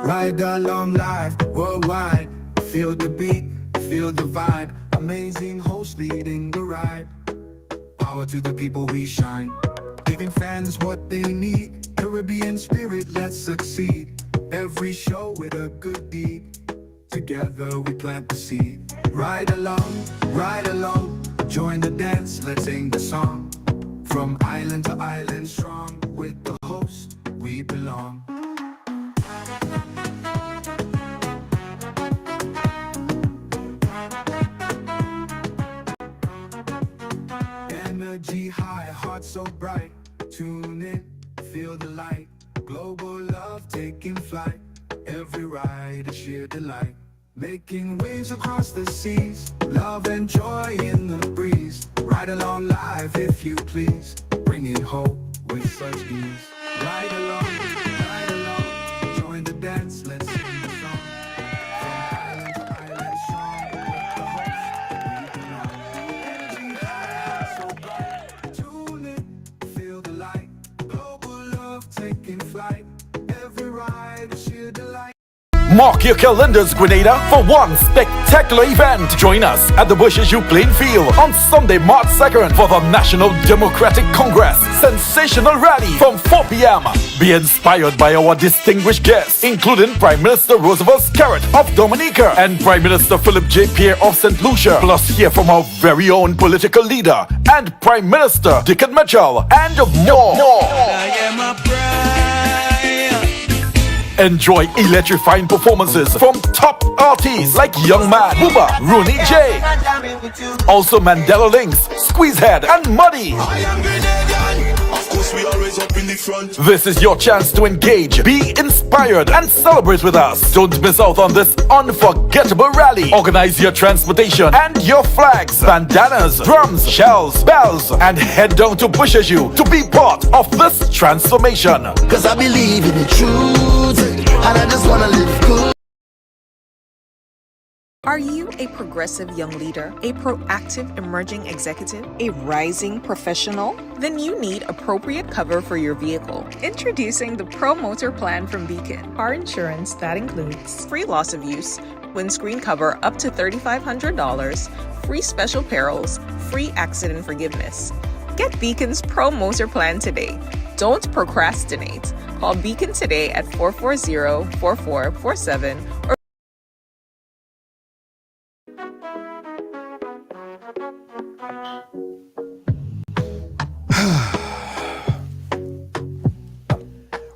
Ride along live, worldwide. Feel the beat, feel the vibe. Amazing host leading the ride. Power to the people, we shine. Giving fans what they need. Caribbean spirit, let's succeed. Every show with a good deed. Together we plant the seed. Ride along, join the dance, let's sing the song. From island to island strong, with the host we belong. Energy high, heart so bright. Tune in, feel the light. Global love taking flight. Every ride a sheer delight. Making waves across the seas. Love and joy in the breeze. Ride along live if you please. Bringing hope with such ease. Ride along, join the dance, let's sing the song. From island to island strong, with the host we belong. Energy high, so bright. Tune in, feel the light. Global love taking flight. Every ride a sheer delight. Mark your calendars, Grenada, for one spectacular event. Join us at the Bushes U playing field on Sunday, March 2nd for the National Democratic Congress sensational rally from 4 p.m. Be inspired by our distinguished guests, including Prime Minister Roosevelt Scarrett of Dominica and Prime Minister Philip J. Pierre of St. Lucia. Plus, hear from our very own political leader and Prime Minister Dickon Mitchell and more. I am a pride. Enjoy electrifying performances from top artists like Young Man, Booba, Rooney J. Also Mandela Links, Squeezehead, and Muddy. I am Grenadian. Of course, we always up in the front. This is your chance to engage, be inspired, and celebrate with us. Don't miss out on this unforgettable rally. Organize your transportation and your flags, bandanas, drums, shells, bells, and head down to Bushes U to be part of this transformation. Cause I believe in the truth, and I just wanna live good. Are you a progressive young leader, a proactive emerging executive, a rising professional? Then you need appropriate cover for your vehicle. Introducing the Pro Motor Plan from Beacon. Car insurance that includes free loss of use, windscreen cover up to $3,500, free special perils, free accident forgiveness. Get Beacon's Pro Motor Plan today. Don't procrastinate. Call Beacon today at 440-4447 or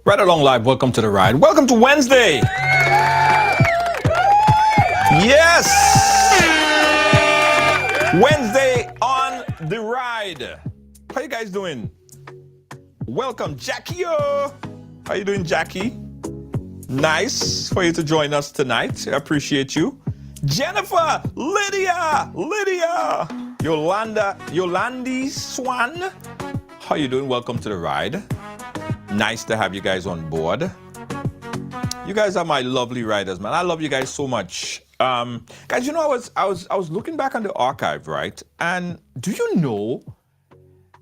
Right along live, welcome to the ride. Welcome to Wednesday. Yes! Wednesday on the ride. How you guys doing? Welcome, Jackie. How you doing, Jackie? Nice for you to join us tonight. I appreciate you. Jennifer, Lydia, Yolandi Swan. How you doing? Welcome to the ride. Nice to have you guys on board. You guys are my lovely riders, man. I love you guys so much. Guys, you know, I was looking back on the archive, right? And do you know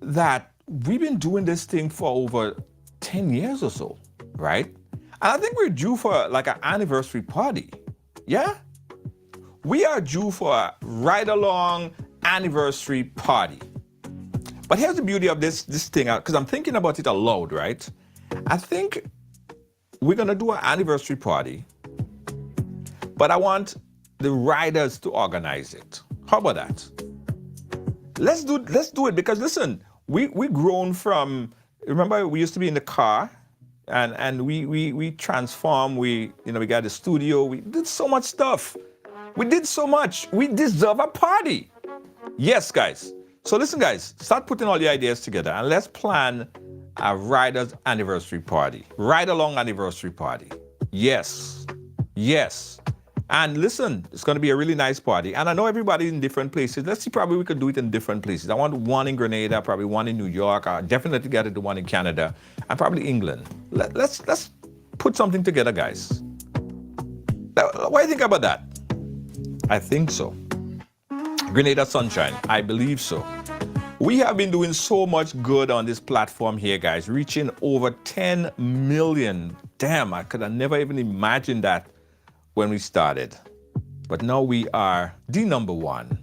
that we've been doing this thing for over 10 years or so, right? And I think we're due for like an anniversary party. Yeah? We are due for a ride-along anniversary party. But here's the beauty of this thing, because I'm thinking about it aloud, right? I think we're gonna do an anniversary party, but I want the riders to organize it. How about that? Let's do it because listen, we grown from, remember we used to be in the car and we transformed, we got a studio, we did so much stuff. We did so much. We deserve a party. Yes, guys. So listen, guys, start putting all the ideas together and let's plan a riders anniversary party. Ride-along anniversary party. Yes. Yes. And listen, it's going to be a really nice party. And I know everybody in different places. Let's see, probably we could do it in different places. I want one in Grenada, probably one in New York. I definitely got to do one in Canada and probably England. Let's put something together, guys. What do you think about that? I think so. Grenada Sunshine, I believe so. We have been doing so much good on this platform here, guys, reaching over 10 million damn, I could have never even imagined that when we started. But now we are the #1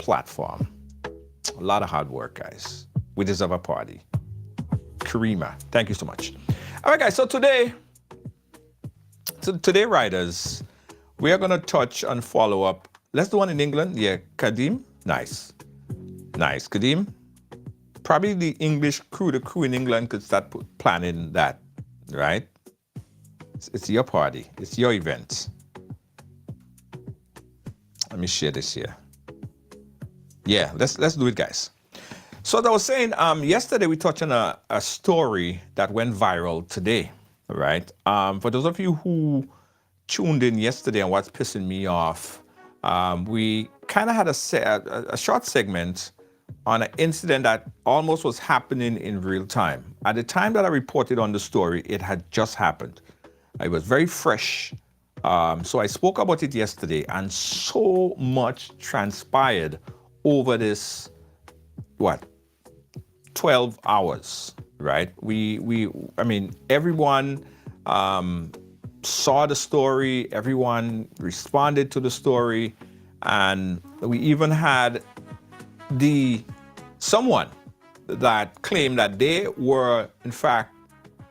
platform. A lot of hard work, guys. We deserve a party. Karima, thank you so much. All right, guys, so today, riders, we are going to touch and follow up. Let's do one in England. Yeah, Kadim. Nice. Kadim. Probably the English crew, the crew in England could start planning that, right? It's your party. It's your event. Let me share this here. Yeah, let's do it, guys. So as I was saying, yesterday we touched on a story that went viral today, right? For those of you who tuned in yesterday and what's pissing me off, we kind of had a short segment on an incident that almost was happening in real time. At the time that I reported on the story, it had just happened. It was very fresh. So I spoke about it yesterday, and so much transpired over this, 12 hours, right? I mean, everyone saw the story, everyone responded to the story, and we even had someone that claimed that they were, in fact,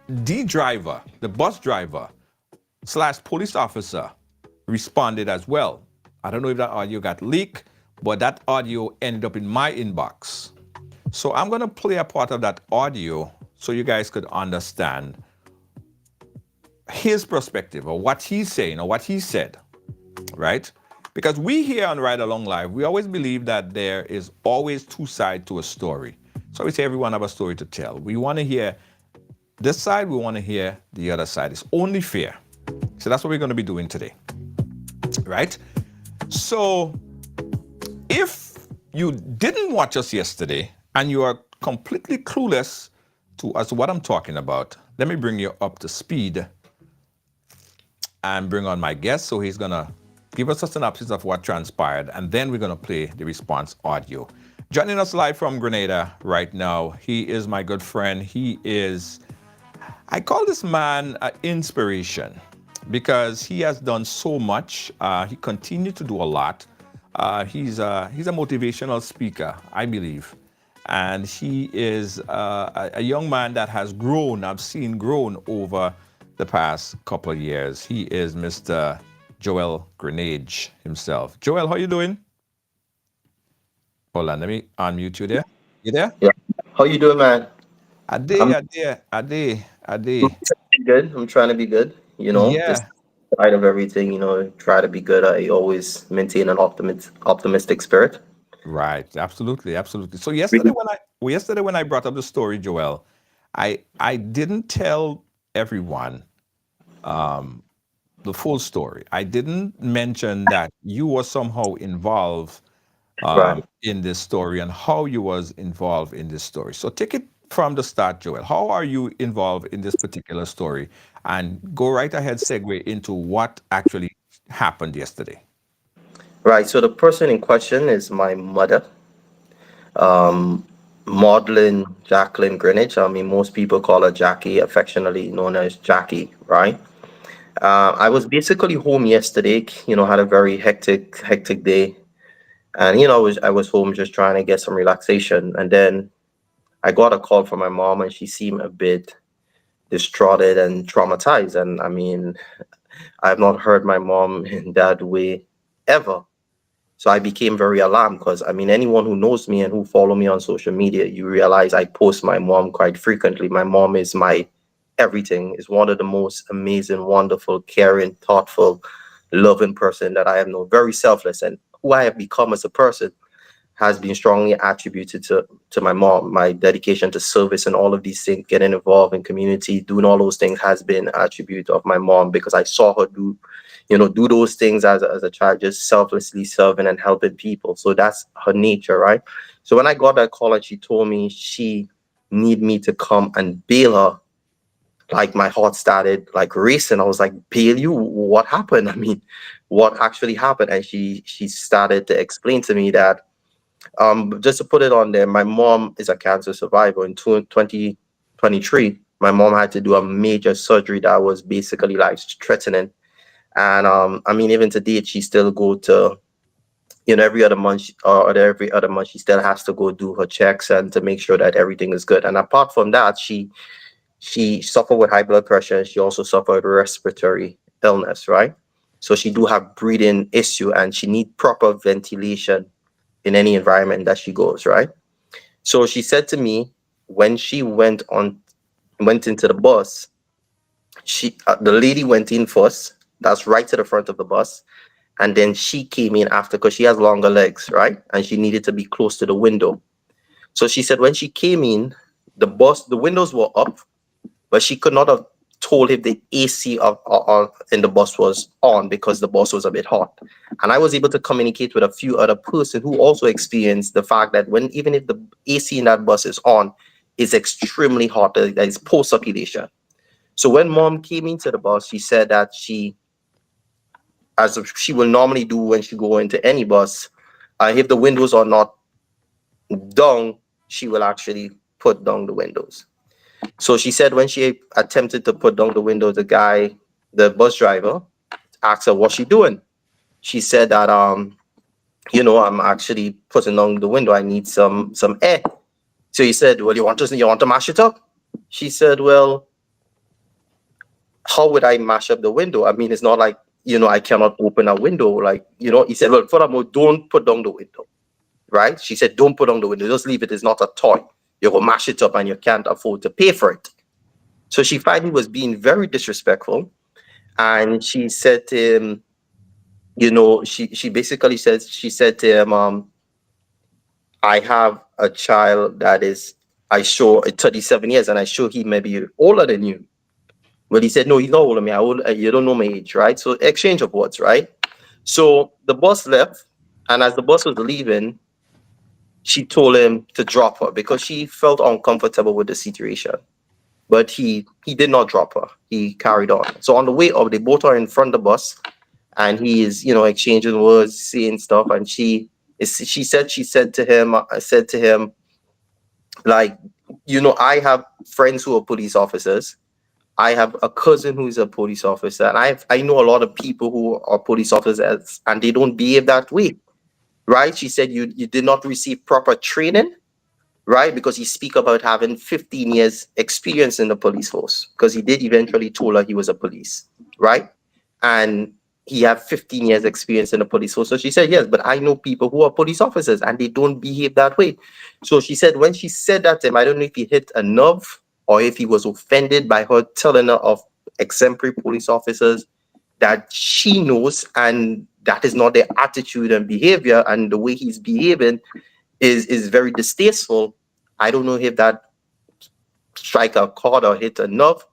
the driver, the bus driver / police officer responded as well. I don't know if that audio got leaked, but that audio ended up in my inbox. So I'm going to play a part of that audio so you guys could understand his perspective or what he's saying or what he said, right? Because we here on Ride Along Live, we always believe that there is always two sides to a story. So we say everyone have a story to tell. We want to hear this side, we want to hear the other side. It's only fair. So that's what we're going to be doing today, right? So if you didn't watch us yesterday and you are completely clueless as to what I'm talking about, let me bring you up to speed and bring on my guest. So he's going to give us a synopsis of what transpired, and then we're going to play the response audio. Joining us live from Grenada right now, he is my good friend. I call this man an inspiration because he has done so much. He continues to do a lot. He's a motivational speaker, I believe. And he is a young man that has grown, I've seen grown over the past couple of years. He is Mr. Joel Grenada himself. Joel, how you doing? Hold on, let me unmute you there. You there? Yeah. How you doing, man? Ade. Good. I'm trying to be good. Just Yeah, side of everything, try to be good. I always maintain an optimistic spirit. right. Absolutely. So Really? yesterday when I brought up the story, Joel, I didn't tell everyone the full story. I didn't mention that you were somehow involved Right. in this story and how you was involved in this story. So take it from the start, Joel. How are you involved in this particular story? And go right ahead, segue into what actually happened yesterday. Right. So the person in question is my mother, Maudlin Jacqueline Greenwich. I mean, most people call her Jackie, affectionately known as Jackie, right? I was basically home yesterday, had a very hectic day. And, I was home just trying to get some relaxation. And then I got a call from my mom, and she seemed a bit distraught and traumatized. And I mean, I've not heard my mom in that way ever. So I became very alarmed because I mean, anyone who knows me and who follow me on social media, you realize I post my mom quite frequently. My mom is my everything, is one of the most amazing, wonderful, caring, thoughtful, loving person that I have known, very selfless. And who I have become as a person has been strongly attributed to my mom. My dedication to service and all of these things, getting involved in community, doing all those things has been an attribute of my mom because I saw her do those things as a child, just selflessly serving and helping people. So that's her nature, right? So when I got that call and she told me she need me to come and bail her, like my heart started like racing. I was like, bail you? What happened? I mean, what actually happened? And she started to explain to me that just to put it on there, my mom is a cancer survivor. In 2023, My mom had to do a major surgery that was basically life threatening. And I mean, even to date, she still go to, every other month or every other month, she still has to go do her checks and to make sure that everything is good. And apart from that, she suffered with high blood pressure, and she also suffered respiratory illness, right? So she do have breathing issue, and she need proper ventilation in any environment that she goes, right? So she said to me, when she went into the bus, the lady went in first. That's right to the front of the bus, and then she came in after because she has longer legs, right? And she needed to be close to the window. So she said when she came in, the windows were up, but she could not have told if the AC in the bus was on because the bus was a bit hot. And I was able to communicate with a few other persons who also experienced the fact that even if the AC in that bus is on, it's extremely hot. There is poor circulation. So when mom came into the bus, she said that as she will normally do when she go into any bus, if the windows are not down, she will actually put down the windows. So she said when she attempted to put down the window, the bus driver, asked her, "What's she doing?" She said that I'm actually putting down the window. I need some air. So he said, "Well, you want to mash it up?" She said, "Well, how would I mash up the window? I mean, it's not like, I cannot open a window. Like, he said, well, furthermore, don't put down the window, right?" She said, "Don't put down the window. Just leave it. It's not a toy. You go mash it up and you can't afford to pay for it." So she finally was being very disrespectful. And she said to him, she basically said to him, "I have a child that is, I show 37 years, and I show he may be older than you." Well, he said, "No, he's not older than me. You don't know my age," right? So exchange of words, right? So the bus left, and as the bus was leaving, she told him to drop her because she felt uncomfortable with the situation. But he did not drop her. He carried on. So on the way up, they both are in front of the bus, and he is, exchanging words, saying stuff. And she said to him, like, "I have friends who are police officers. I have a cousin who is a police officer, and I know a lot of people who are police officers, and they don't behave that way." Right? She said, you did not receive proper training, right? Because he speak about having 15 years experience in the police force, because he did eventually told her he was a police, right? And he had 15 years experience in the police force. So she said, "Yes, but I know people who are police officers and they don't behave that way." So she said, when she said that to him, I don't know if he hit a nerve or if he was offended by her telling her of exemplary police officers that she knows, and that is not their attitude and behavior, and the way he's behaving is very distasteful. I don't know if that strike a chord or hit a nerve.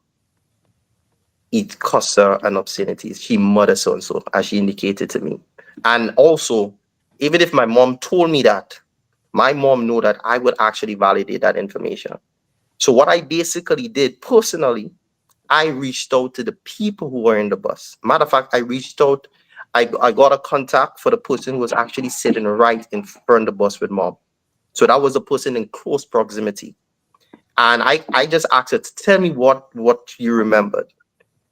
It cost her an obscenity. She murdered so and so, as she indicated to me. And also, even if my mom told me that, my mom know that I would actually validate that information. So what I basically did personally, I reached out to the people who were in the bus. Matter of fact, I got a contact for the person who was actually sitting right in front of the bus with mom. So that was a person in close proximity. And I just asked her to tell me what you remembered.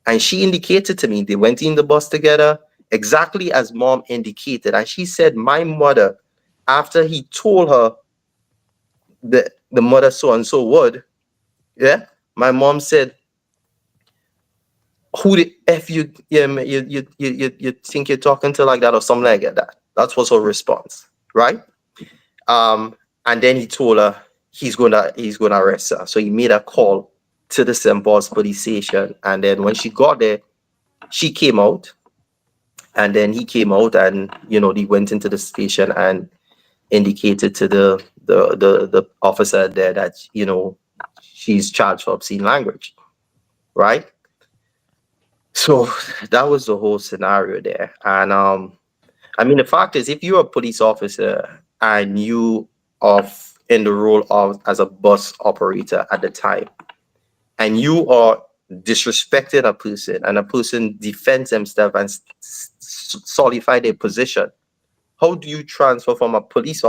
And she indicated to me they went in the bus together, exactly as mom indicated. And she said, my mother, after he told her the mother so and so would, yeah, my mom said, "Who the F you think you're talking to like that," or something like that. That was her response, right? And then he told her he's gonna arrest her. So he made a call to the St. Paul's police station. And then when she got there, she came out. And then he came out, and he went into the station and indicated to the officer there that she's charged for obscene language, right? So that was the whole scenario there. And I mean, the fact is, if you're a police officer and you are in the role of as a bus operator at the time, and you are disrespecting a person, and a person defends themselves and solidify their position, how do you transfer from a bus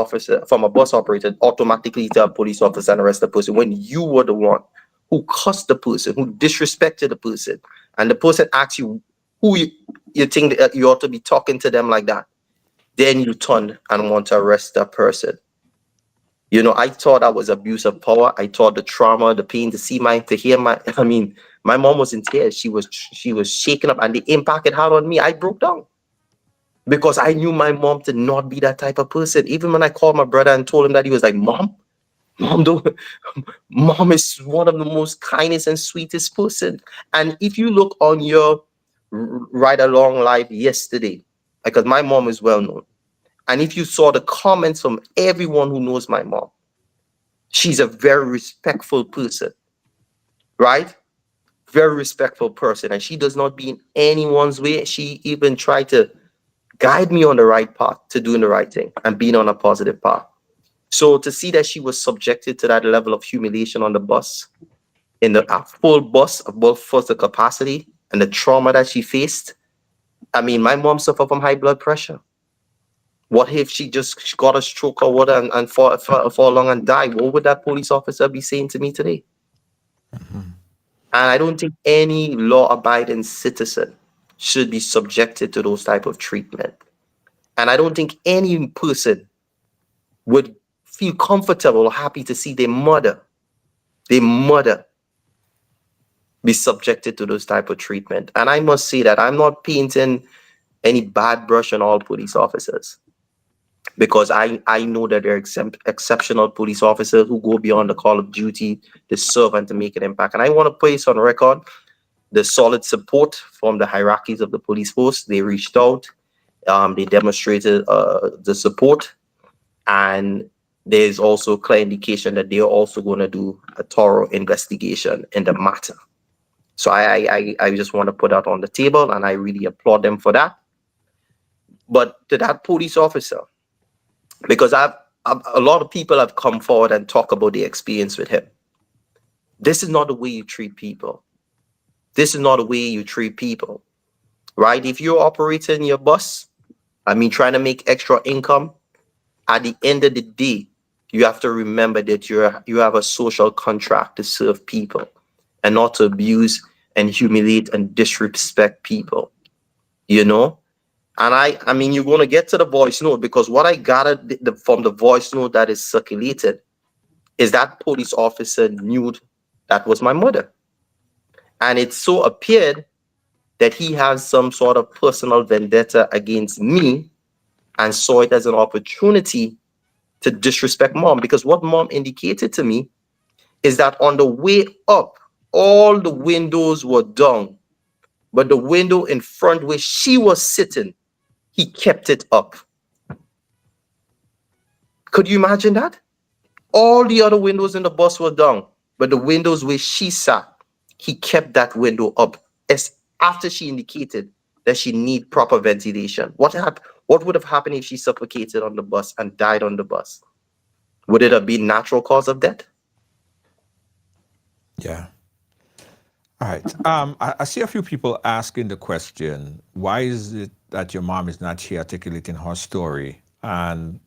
operator automatically to a police officer and arrest the person when you were the one who cussed the person, who disrespected the person, and the person asks you who you think that you ought to be talking to them like that, then you turn and want to arrest that person. You know, I thought that was abuse of power. I thought the trauma, the pain, to hear my, I mean, my mom was in tears. She was shaking up, and the impact it had on me, I broke down because I knew my mom to not be that type of person. Even when I called my brother and told him that, he was like, Mom, don't, mom is one of the most kindest and sweetest person. And if you look on your ride along live yesterday, because my mom is well known, and if you saw the comments from everyone who knows my mom, she's a very respectful person, right? Very respectful person, and she does not be in anyone's way. She even tried to guide me on the right path to doing the right thing and being on a positive path. So to see that she was subjected to that level of humiliation on the bus, in the a full bus above full the capacity, and the trauma that she faced, I mean, my mom suffered from high blood pressure. What if she just got a stroke or what and fall along and die? What would that police officer be saying to me today? And I don't think any law-abiding citizen should be subjected to those type of treatment. And I don't think any person would feel comfortable or happy to see their mother be subjected to those type of treatment. And I must say that I'm not painting any bad brush on all police officers, because I know that there are exceptional police officers who go beyond the call of duty to serve and to make an impact. And I want to place on record the solid support from the hierarchies of the police force. They reached out, they demonstrated the support, and there's also clear indication that they're also going to do a thorough investigation in the matter. So I just want to put that on the table, and I really applaud them for that. But to that police officer, because a lot of people have come forward and talk about their experience with him. This is not the way you treat people. This is not the way you treat people, right? If you're operating your bus, I mean, trying to make extra income, at the end of the day, you have to remember that you have a social contract to serve people and not to abuse and humiliate and disrespect people, you know? And I mean, you're going to get to the voice note, because what I gathered from the voice note that is circulated is that police officer knew that was my mother. And it so appeared that he has some sort of personal vendetta against me and saw it as an opportunity to disrespect mom. Because what mom indicated to me is that on the way up, all the windows were down, but the window in front where she was sitting, he kept it up. Could you imagine that? All the other windows in the bus were down, but the windows where she sat, he kept that window up, as after she indicated that she need proper ventilation. What would have happened if she suffocated on the bus and died on the bus? Would it have been natural cause of death? Yeah. All right. I see a few people asking the question, why is it that your mom is not here articulating her story? And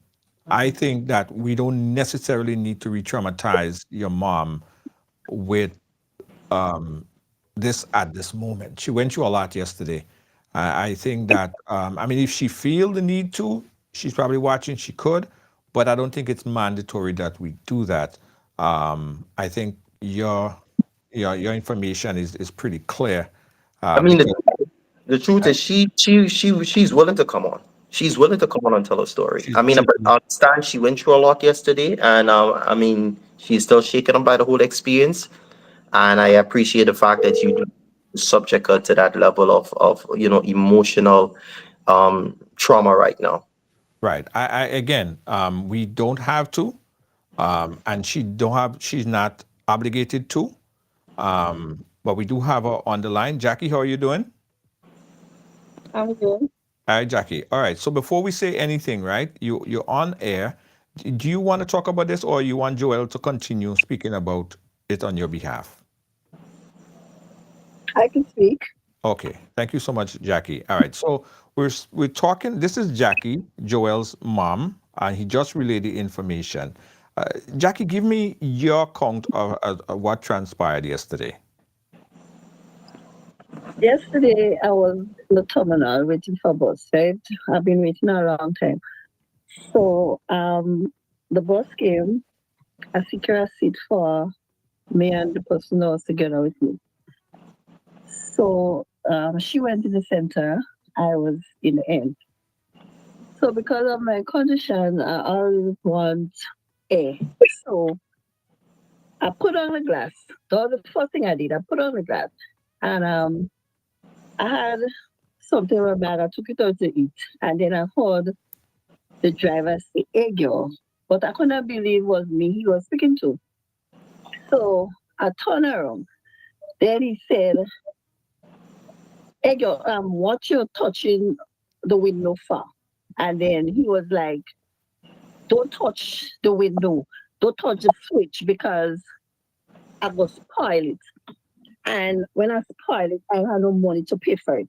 I think that we don't necessarily need to re-traumatize your mom with this at this moment. She went through a lot yesterday. I think that, I mean, if she feel the need to, she's probably watching, she could, but I don't think it's mandatory that we do that. I think your information is pretty clear. I mean, Because the truth is she's willing to come on. She's willing to come on and tell her story. I mean, I understand she went through a lot yesterday, and I mean, she's still shaken up by the whole experience. And I appreciate the fact that you do subject her to that level of emotional trauma right now. right. I again, we don't have to, and she's not obligated to. But we do have her on the line. Jackie, how are you doing? I'm good. All right, Jackie. All right. So before we say anything, right? You're on air. Do you want to talk about this, or you want Joel to continue speaking about it on your behalf? I can speak. Okay. Thank you so much, Jackie. All right. So we're talking. This is Jackie, Joel's mom, and he just relayed the information. Jackie, give me your account of what transpired yesterday. Yesterday, I was in the terminal waiting for bus, right? I've been waiting a long time. So, the bus came. I secured a seat for me and the person that was together with me. So, she went in the center. I was in the end. So, because of my condition, I always want air. So, I put on the glass. That was the first thing I did. I put on the glass. And I had something in my bag. I took it out to eat. And then I heard the driver say, "Hey, girl." But I couldn't believe it was me he was speaking to. So I turned around. Then he said, "Hey, girl, what you touching the window for?" And then he was like, "Don't touch the window. Don't touch the switch because I will spoil it. And when I spoil it, I have no money to pay for it."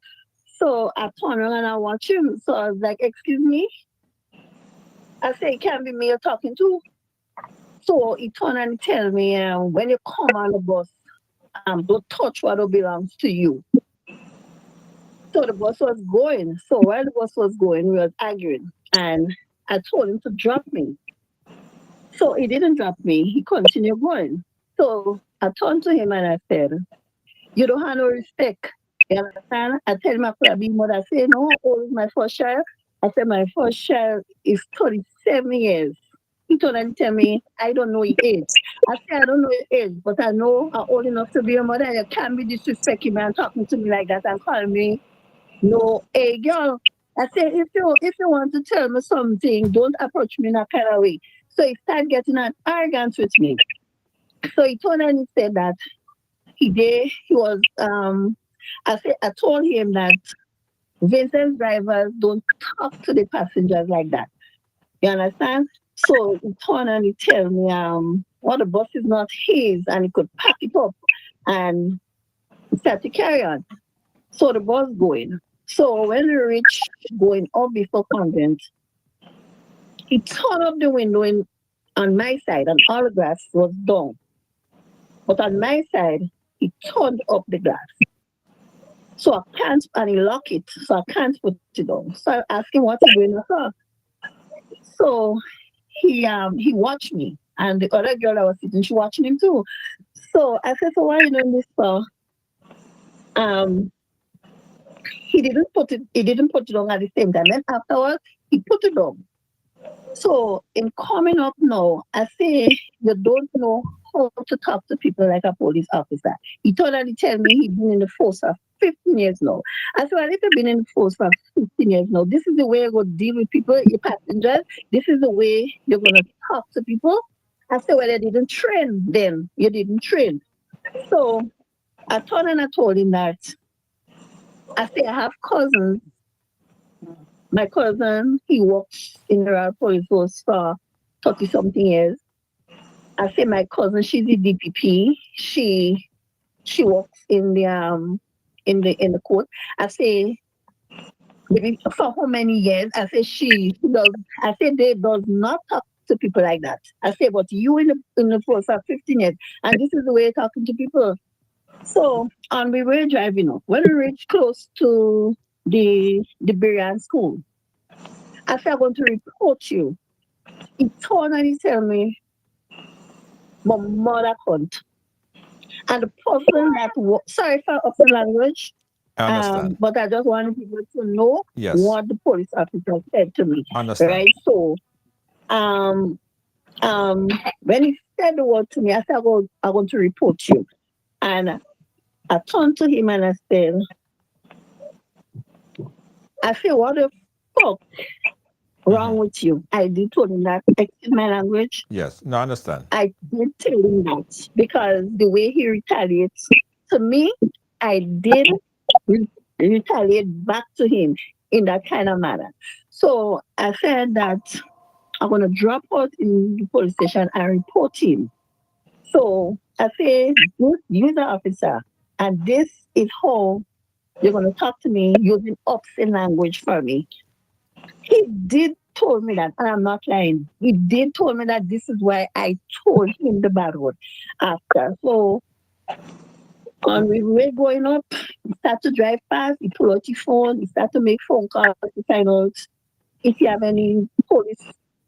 So I turned around and I watched him. So I was like, "Excuse me?" I said, "It can't be me you're talking to." So he turned and tell me, "When you come on the bus, don't touch what belongs to you." So the bus was going. So while the bus was going, we were arguing. And I told him to drop me. So he didn't drop me. He continued going. So I turned to him and I said, "You don't have no respect." You understand? I tell him I could have been mother. I say, "No, how old is my first child?" I said, "My first child is 37 years." He turned and tell me, "I don't know his age." I said, "I don't know his age, but I know I'm old enough to be a mother. And you can't be disrespecting me and talking to me like that and calling me no, hey girl." I said, if you want to tell me something, don't approach me in that kind of way." So he started getting an arrogance with me. So he turned and he said that he was I told him that Vincent's drivers don't talk to the passengers like that. You understand? So he turned and he tell me well, the bus is not his and he could pack it up and start to carry on. So the bus going. So when we reached going up before convent, he turned up the window on my side and all the glass was down. But on my side, he turned up the glass. So I can't, and he locked it, so I can't put it down. So I asked him what he's doing with her. So he watched me, and the other girl that was sitting, she watching him too. So I said, "So why are you doing this for?" Um, he didn't put it on at the same time. And afterwards, he put it on. So in coming up now, I say you don't know how to talk to people like a police officer. He totally tell me he's been in the force for 15 years now. I said, "Well, if you've been in the force for 15 years now, this is the way you're going to deal with people, your passengers. This is the way you're going to talk to people." I said, "Well, you didn't train then. You didn't train." So I turned and I told him that I say I have cousins. My cousin, he works in the Royal Police Force for 30 something years. I say my cousin, she's the DPP. She works in the court. I say maybe for how many years? I say she does. I say they does not talk to people like that. I say, but you in the force for 15 years, and this is the way you're talking to people. So we were driving up. When we reached close to the Berian school, I said, "I'm going to report you." He turned and he tell me, "My mother cunt." And the person that sorry for the language, I understand. but I just wanted people to know Yes. what the police officer said to me. Understand. Right? So when he said the word to me, I said, I'm going to report you." And I turned to him and I said, "What the fuck wrong with you?" I did tell him that, excuse my language. Yes. No, I understand. I did tell him that because the way he retaliates to me, I did retaliate back to him in that kind of manner. So I said that I'm going to drop out in the police station and report him. So I said, "You're the officer, and this is how you're going to talk to me using obscene language for me." He did told me that, and I'm not lying. He did told me that this is why I told him the bad word after. So when we were going up, he started to drive fast, he pulled out his phone, he started to make phone calls to find out if you have any police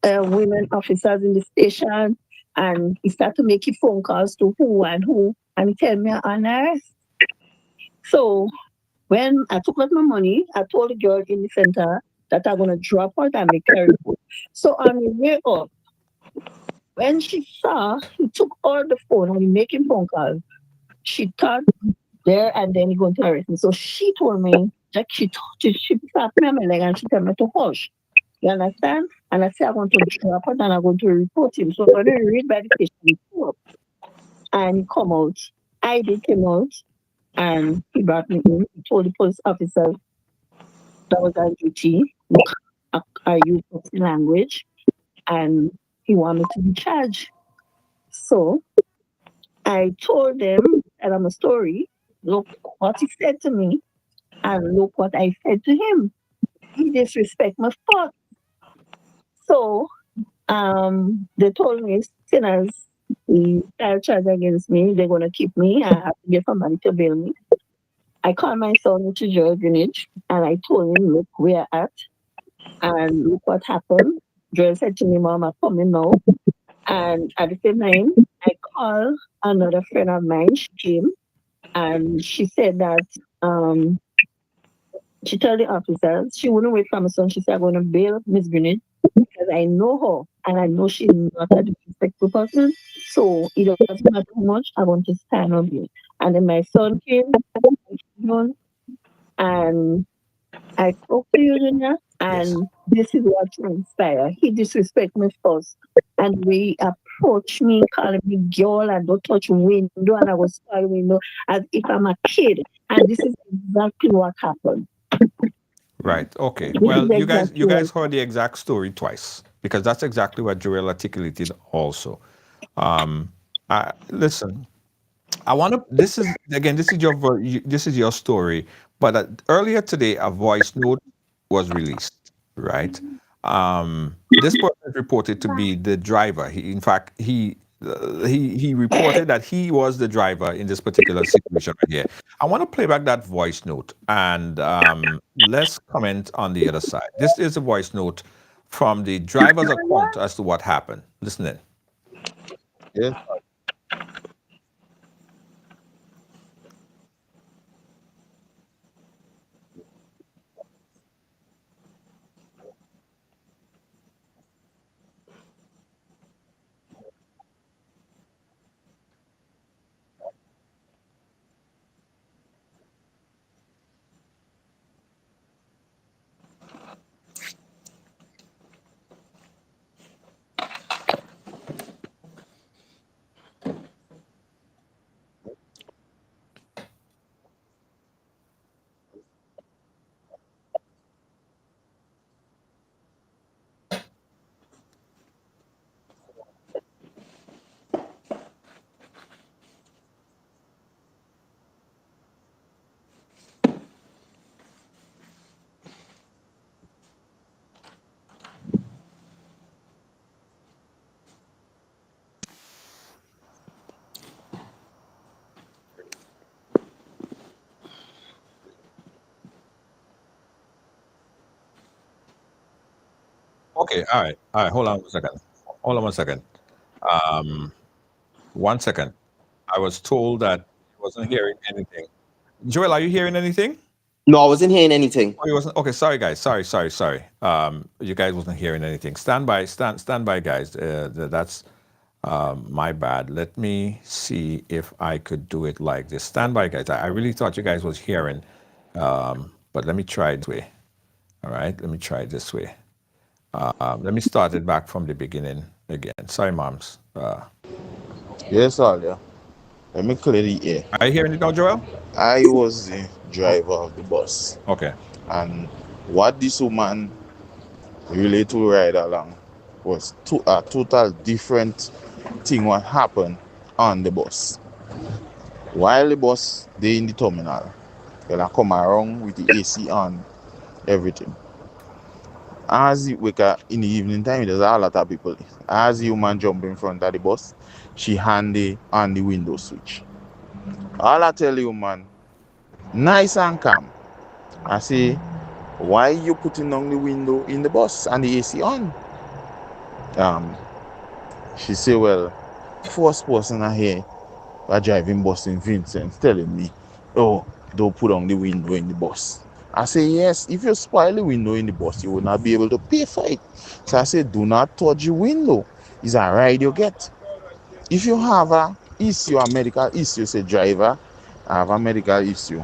women officers in the station, and he started making phone calls to who, and he tell me on arrest. So when I took out my money, I told the girl in the center that I'm gonna drop her and make her report. So on the way up, when she saw he took all the phone and he making phone calls, she thought there and then he going to arrest me. So she told me that she slapped me on my leg and she told me to hush. You understand? And I said, I want to drop it and I'm going to report him. So I'm going to read by the station report. And he come out. I did come out and he brought me in. He told the police officer that was on duty, look, I use language, and he wanted me to be charged. So I told them that I'm a story. Look what he said to me, and look what I said to him. He disrespect my thought. So they told me, sinners, the child charge against me, they're gonna keep me. I have to get somebody to bail me. I called my son to Joel Greenwich and I told him, look where at and look what happened. Joel said to me, Mom, I'm coming now. And at the same time, I called another friend of mine. She came and she said that she told the officers she wouldn't wait for my son. She said, I'm going to bail Miss Greenwich because I know her and I know she's not a disrespectful person. So it doesn't matter how much, I want to stand on you. And then my son came and I spoke to you, Junior, and this is what transpired. He disrespected me first. And we approached me, calling me girl, and don't touch window, and I was calling window as if I'm a kid. And this is exactly what happened. Right. Okay. This Well, is you guys exactly heard the exact story twice because that's exactly what Joel articulated also. Listen, I want to. This is again. This is your story. But earlier today, a voice note was released. Right. This person is reported to be the driver. In fact, he reported that he was the driver in this particular situation right here. I want to play back that voice note and let's comment on the other side. This is a voice note from the driver's account as to what happened. Listen in. Yes. Okay. All right. All right. Hold on one second. Hold on one second. Um, 1 second. I was told that he wasn't hearing anything. Joel, are you hearing anything? No, I wasn't hearing anything. Oh, you wasn't. Okay, sorry, guys. Sorry. You guys wasn't hearing anything. Stand by, guys. That's my bad. Let me see if I could do it like this. Stand by, guys. I really thought you guys was hearing, but let me try it this way. All right, let me try it this way. Let me start it back from the beginning again. Sorry, moms. Yes, all yeah. Let me clear the air. Are you hearing it now, Joel? I was the driver of the bus. Okay. And what this woman relate to Ridealong was a total different thing what happened on the bus. While the bus they in the terminal, they come around with the AC on, everything. As you wake up in the evening time, there's a lot of people. As the woman jump in front of the bus, she hand on the window switch. All I tell you, man, nice and calm. I say, why you putting on the window in the bus and the AC on? She say, well, first person I hear are driving bus in Vincent telling me, oh, don't put on the window in the bus. I say, yes, if you spoil the window in the bus, you will not be able to pay for it. So I say, do not touch the window. It's a ride you get. If you have a issue, a medical issue, say driver, I have a medical issue.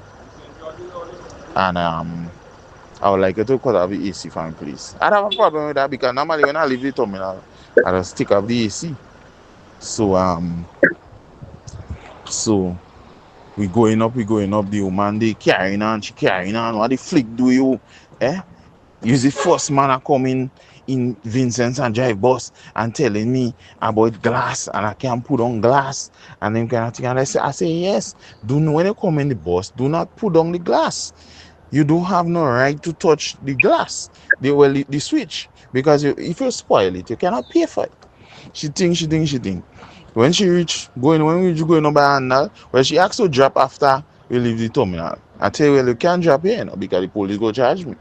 And I would like you to cut off the AC for me, please. I don't have a problem with that because normally when I leave the terminal, I just stick off the AC. So we going up, the woman they carrying on, she carrying on. What the flick do you? Eh? Use the first man I come in Vincent's and drive bus and telling me about glass and I can't put on glass and then kind of thing. And I say yes. When you come in the bus, do not put on the glass. You don't have no right to touch the glass, the switch, because if you spoil it, you cannot pay for it. She think. When we reach going up by handle, well, she asked to drop after we leave the terminal. I tell you, well, you can't drop here, because the police go charge me.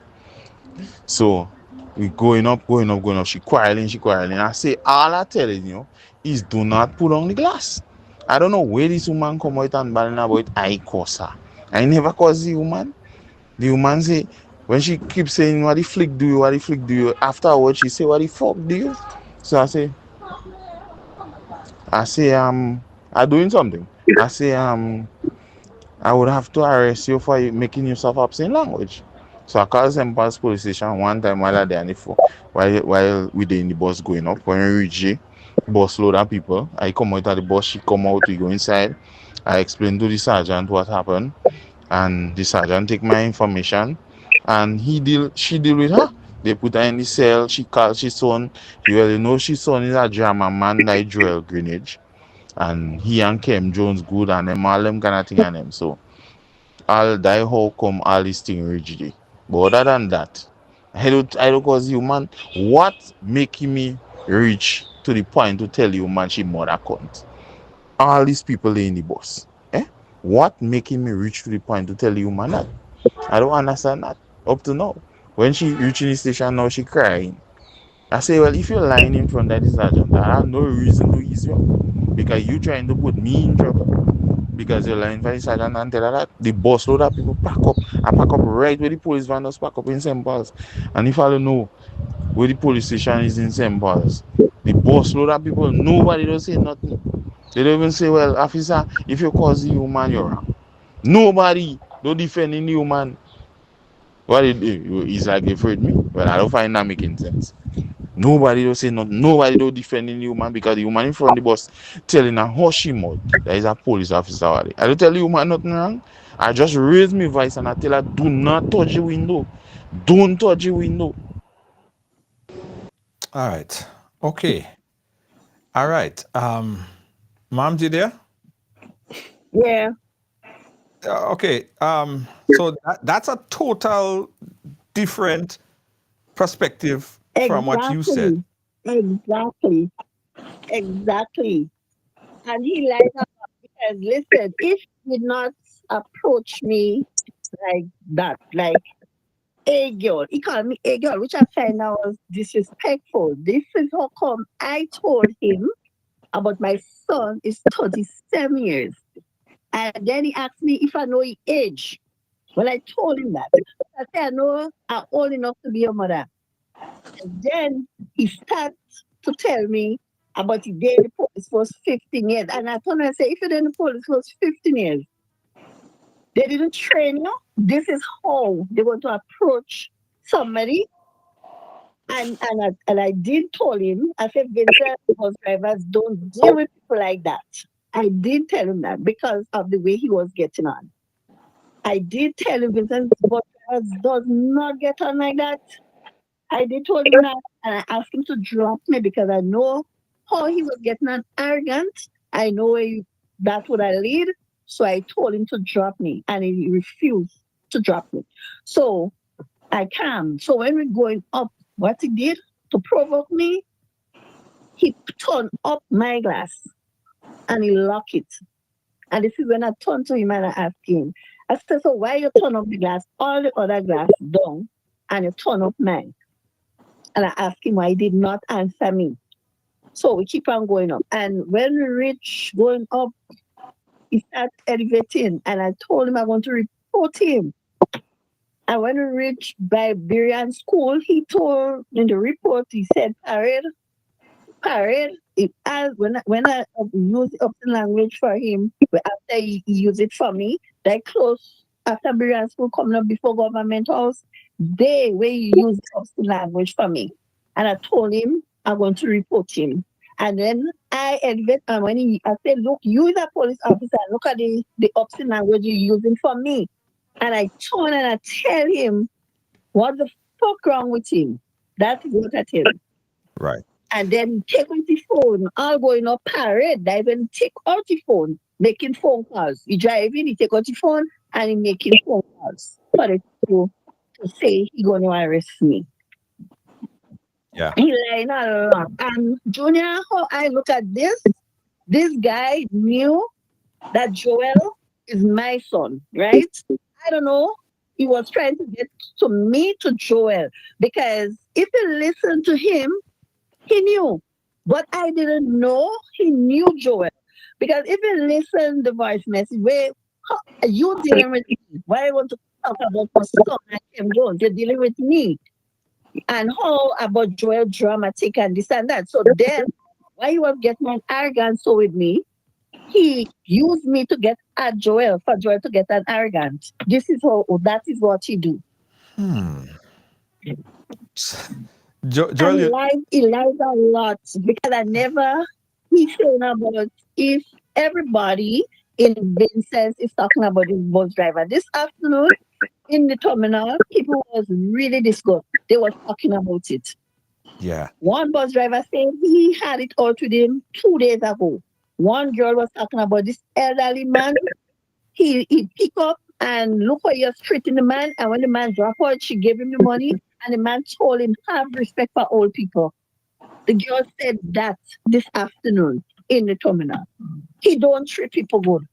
So we going up. She quarreling. I say, all I telling you is do not put on the glass. I don't know where this woman come out and balling about I curse her. I never curse the woman. The woman say, when she keeps saying, what the flick do you? Afterwards, she say, what the fuck do you? So I say, I'm doing something. I say, I would have to arrest you for making use of obscene language. So I called St. Paul's police station one time while I there while we there in the bus going up. When we reach the bus load of people, I come out of the bus, she come out, we go inside. I explain to the sergeant what happened, and the sergeant take my information, and she deal with her. They put her in the cell. She called she son. You know she son is a drama man like Joel Greenwich, and he and Kem Jones good, and them all them kind of thing and them. So I'll die how come all this thing rigidly. But other than that, I don't cause you, man. What making me reach to the point to tell you, man, she mother cunt? All these people in the bus. What making me reach to the point to tell you, man, that? I don't understand that. Up to now. When she reaching the station now, she crying. I say, well, if you're lying in front of the sergeant, I have no reason to ease you up. Because you trying to put me in trouble. Because you're lying for the sergeant and tell her that. The bus load of people pack up. I pack up right where the police van does pack up in St. Paul's. And if I don't know where the police station is in St. Paul's, the bus load of people, nobody don't say nothing. They don't even say, well, officer, if you cause the human, you're wrong. Nobody don't defend the human. What it's like they afraid me. Well, I don't find that making sense. Nobody don't say nothing. Nobody don't defend the human because the woman in front of the bus telling her how she mouth that is a police officer. I don't tell the woman nothing wrong. I just raise my voice and I tell her, do not touch the window. Don't touch the window. All right. Okay. All right. Mom, you there? Yeah. Okay. So that's a total different perspective from what you said. Exactly. And he lied up because listen, if he did not approach me like that, like a girl, he called me a girl, which I find out was disrespectful. This is how come I told him about my son is 37 years. And then he asked me if I know his age. Well, I told him that. I said, I know I'm old enough to be your mother. And then he started to tell me about the day the police was 15 years. And I told him, I said, if you're in the police was 15 years, they didn't train you. This is how they want to approach somebody. And I did tell him, I said, Vincent, bus drivers don't deal with people like that. I did tell him that because of the way he was getting on. I did tell him, Vincent, bus drivers does not get on like that. I did told him that, and I asked him to drop me because I know how he was getting on arrogant. I know that would I lead. So I told him to drop me, and he refused to drop me. So I can. So when we're going up what he did to provoke me, he turned up my glass and he locked it. And this is when I turned to him and I asked him, I said, so why you turn up the glass, all the other glass down, and you turn up mine? And I asked him why he did not answer me. So we keep on going up. And when we reach going up, he started elevating. And I told him I want to report him. And when we reached Barbarian School, he told in the report, he said, Parade, when I use the option language for him, after he used it for me, they close after Barbarian School coming up before government house, they where he used the option language for me. And I told him I'm going to report him. And then I admit, and I said, look, you is a police officer, look at the option language you're using for me. And I turn and I tell him, what the fuck wrong with him? That's what I tell him. Right. And then take out the phone, all going up parade. They even take out the phone, making phone calls. He driving, he take out the phone and he making phone calls for the to say he going to arrest me. Yeah. He lying a lot. And Junior, how I look at this guy knew that Joel is my son, right? I don't know. He was trying to get to me to Joel because if you listen to him, he knew. But I didn't know he knew Joel. Because if you listen the voice message, where you dealing with me, why I want to talk about my son and Kim Jones, you're dealing with me. And how about Joel dramatic and this and that. So then, why he was getting arrogant so with me, he used me to get at Joel, for Joel to get an arrogant. That is what he do. Joel, He lies a lot because he's saying about if everybody in Vincent is talking about his bus driver. This afternoon in the terminal, people was really disgusted. They were talking about it. yeah. One bus driver said he had it out with him 2 days ago. One girl was talking about this elderly man. He pick up and look how you're treating the man. And when the man dropped out, she gave him the money. And the man told him, have respect for old people. The girl said that this afternoon in the terminal. He don't treat people good.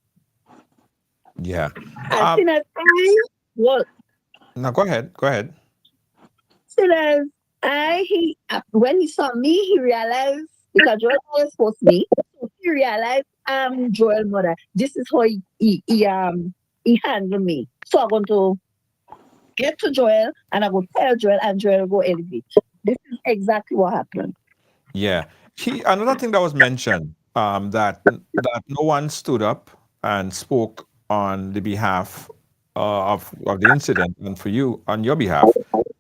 Yeah. As soon as No, go ahead. Go ahead. soon as when he saw me, he realized, because Joel always post me, so he realized I'm Joel's mother. This is how he handled me. So I'm going to get to Joel and I will tell Joel and Joel will go elevate. This is exactly what happened. Yeah. Another thing that was mentioned, that no one stood up and spoke on the behalf of the incident and for you on your behalf.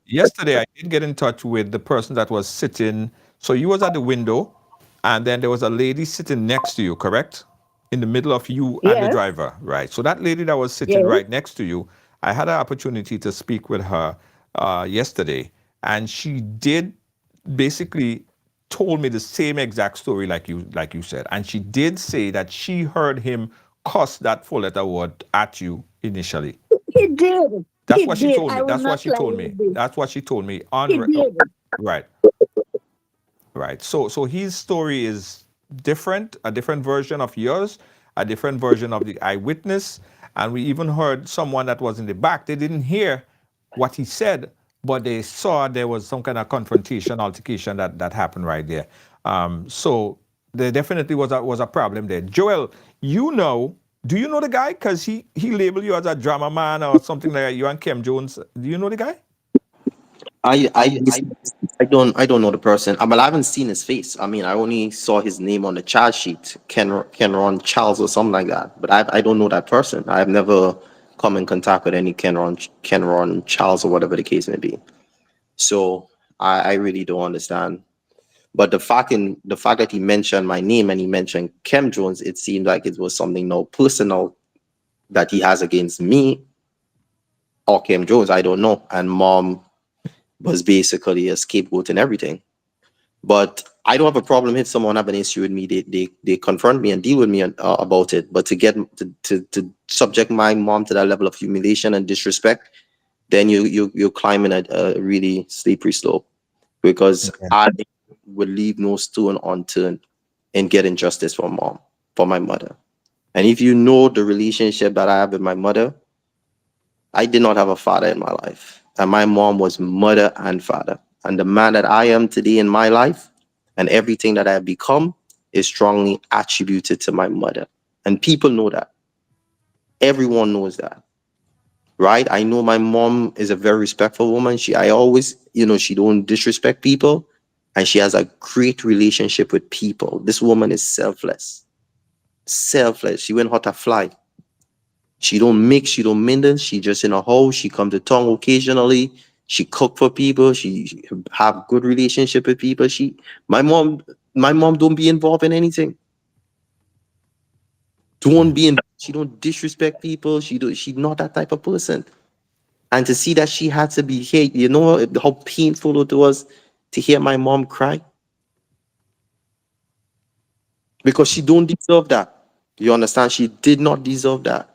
Yesterday, I did get in touch with the person that was sitting. So you was at the window, and then there was a lady sitting next to you, correct? In the middle of you and the Yes. driver, right? So that lady that was sitting Yes. right next to you, I had an opportunity to speak with her yesterday, and she did basically told me the same exact story like you said, and she did say that she heard him cuss that four-letter word at you initially. He did. That's He what she did. told me. I will That's what not she lie told with me. this. That's what she told me He did. right. Right. So his story is different, a different version of yours, a different version of the eyewitness, and we even heard someone that was in the back. They didn't hear what he said, but they saw there was some kind of confrontation, altercation that happened right there. So there definitely was a problem there. Joel, do you know the guy? Because he labeled you as a drama man or something like that. You and Kim Jones. Do you know the guy? I don't know the person. Well, I haven't seen his face. I mean, I only saw his name on the charge sheet, Kenron Charles or something like that. But I don't know that person. I've never come in contact with any Kenron Charles or whatever the case may be. So I really don't understand. But the fact that he mentioned my name and he mentioned Kem Jones, it seemed like it was something no personal that he has against me or Kem Jones. I don't know. And mom was basically a scapegoat and everything. But I don't have a problem if someone have an issue with me. They confront me and deal with me about it. But to subject my mom to that level of humiliation and disrespect, then you're climbing a really slippery slope, because Okay. I would leave no stone unturned in getting justice for my mother. And if you know the relationship that I have with my mother, I did not have a father in my life. And my mom was mother and father. And the man that I am today in my life and everything that I have become is strongly attributed to my mother. And people know that. Everyone knows that. Right? I know my mom is a very respectful woman. I always, she don't disrespect people. And she has a great relationship with people. This woman is selfless. Selfless. She went how to fly. She don't mix, she don't mingle. She just in a house. She come to town occasionally. She cook for people. She have good relationship with people. My mom don't be involved in anything. She don't disrespect people. She's not that type of person. And to see that she had to be here, how painful it was to hear my mom cry because she don't deserve that. You understand? She did not deserve that.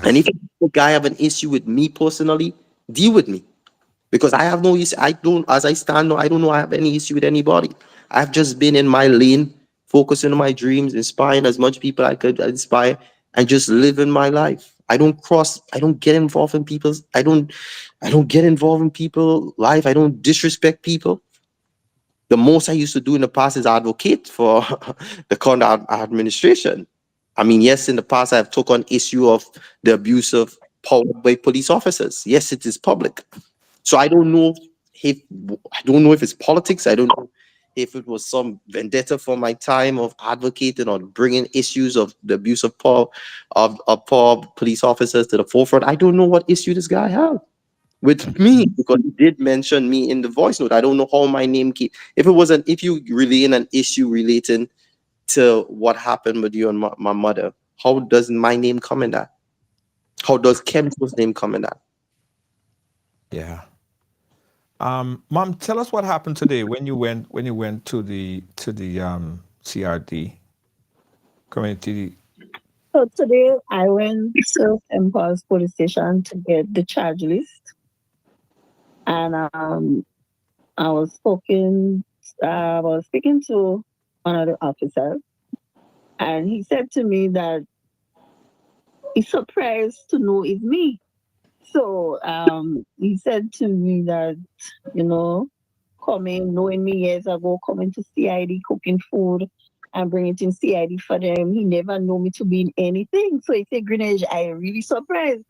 And if the guy have an issue with me personally, deal with me. Because I have no issue. I don't, as I stand now, I don't know I have any issue with anybody. I've just been in my lane, focusing on my dreams, inspiring as much people I could inspire, and just living my life. I don't get involved in I don't get involved in people's life. I don't disrespect people. The most I used to do in the past is advocate for the current administration. I mean, yes, in the past I've took on issue of the abuse of power by police officers. Yes, it is public. So I don't know if it's politics. I don't know if it was some vendetta for my time of advocating or bringing issues of the abuse of power of power police officers to the forefront. I don't know what issue this guy had with me because he did mention me in the voice note. I don't know how my name came. If you relay in an issue relating to what happened with you and my mother, how does my name come in that? How does Kem's name come in that? Yeah. Mom, tell us what happened today when you went to the CRD community. So today I went to Impulse Police Station to get the charge list, and I was speaking to one of the officers, and he said to me that he's surprised to know it's me. So he said to me that, you know, coming, knowing me years ago, coming to CID, cooking food and bringing it in CID for them. He never knew me to be in anything. So he said, Greenwich, I really surprised.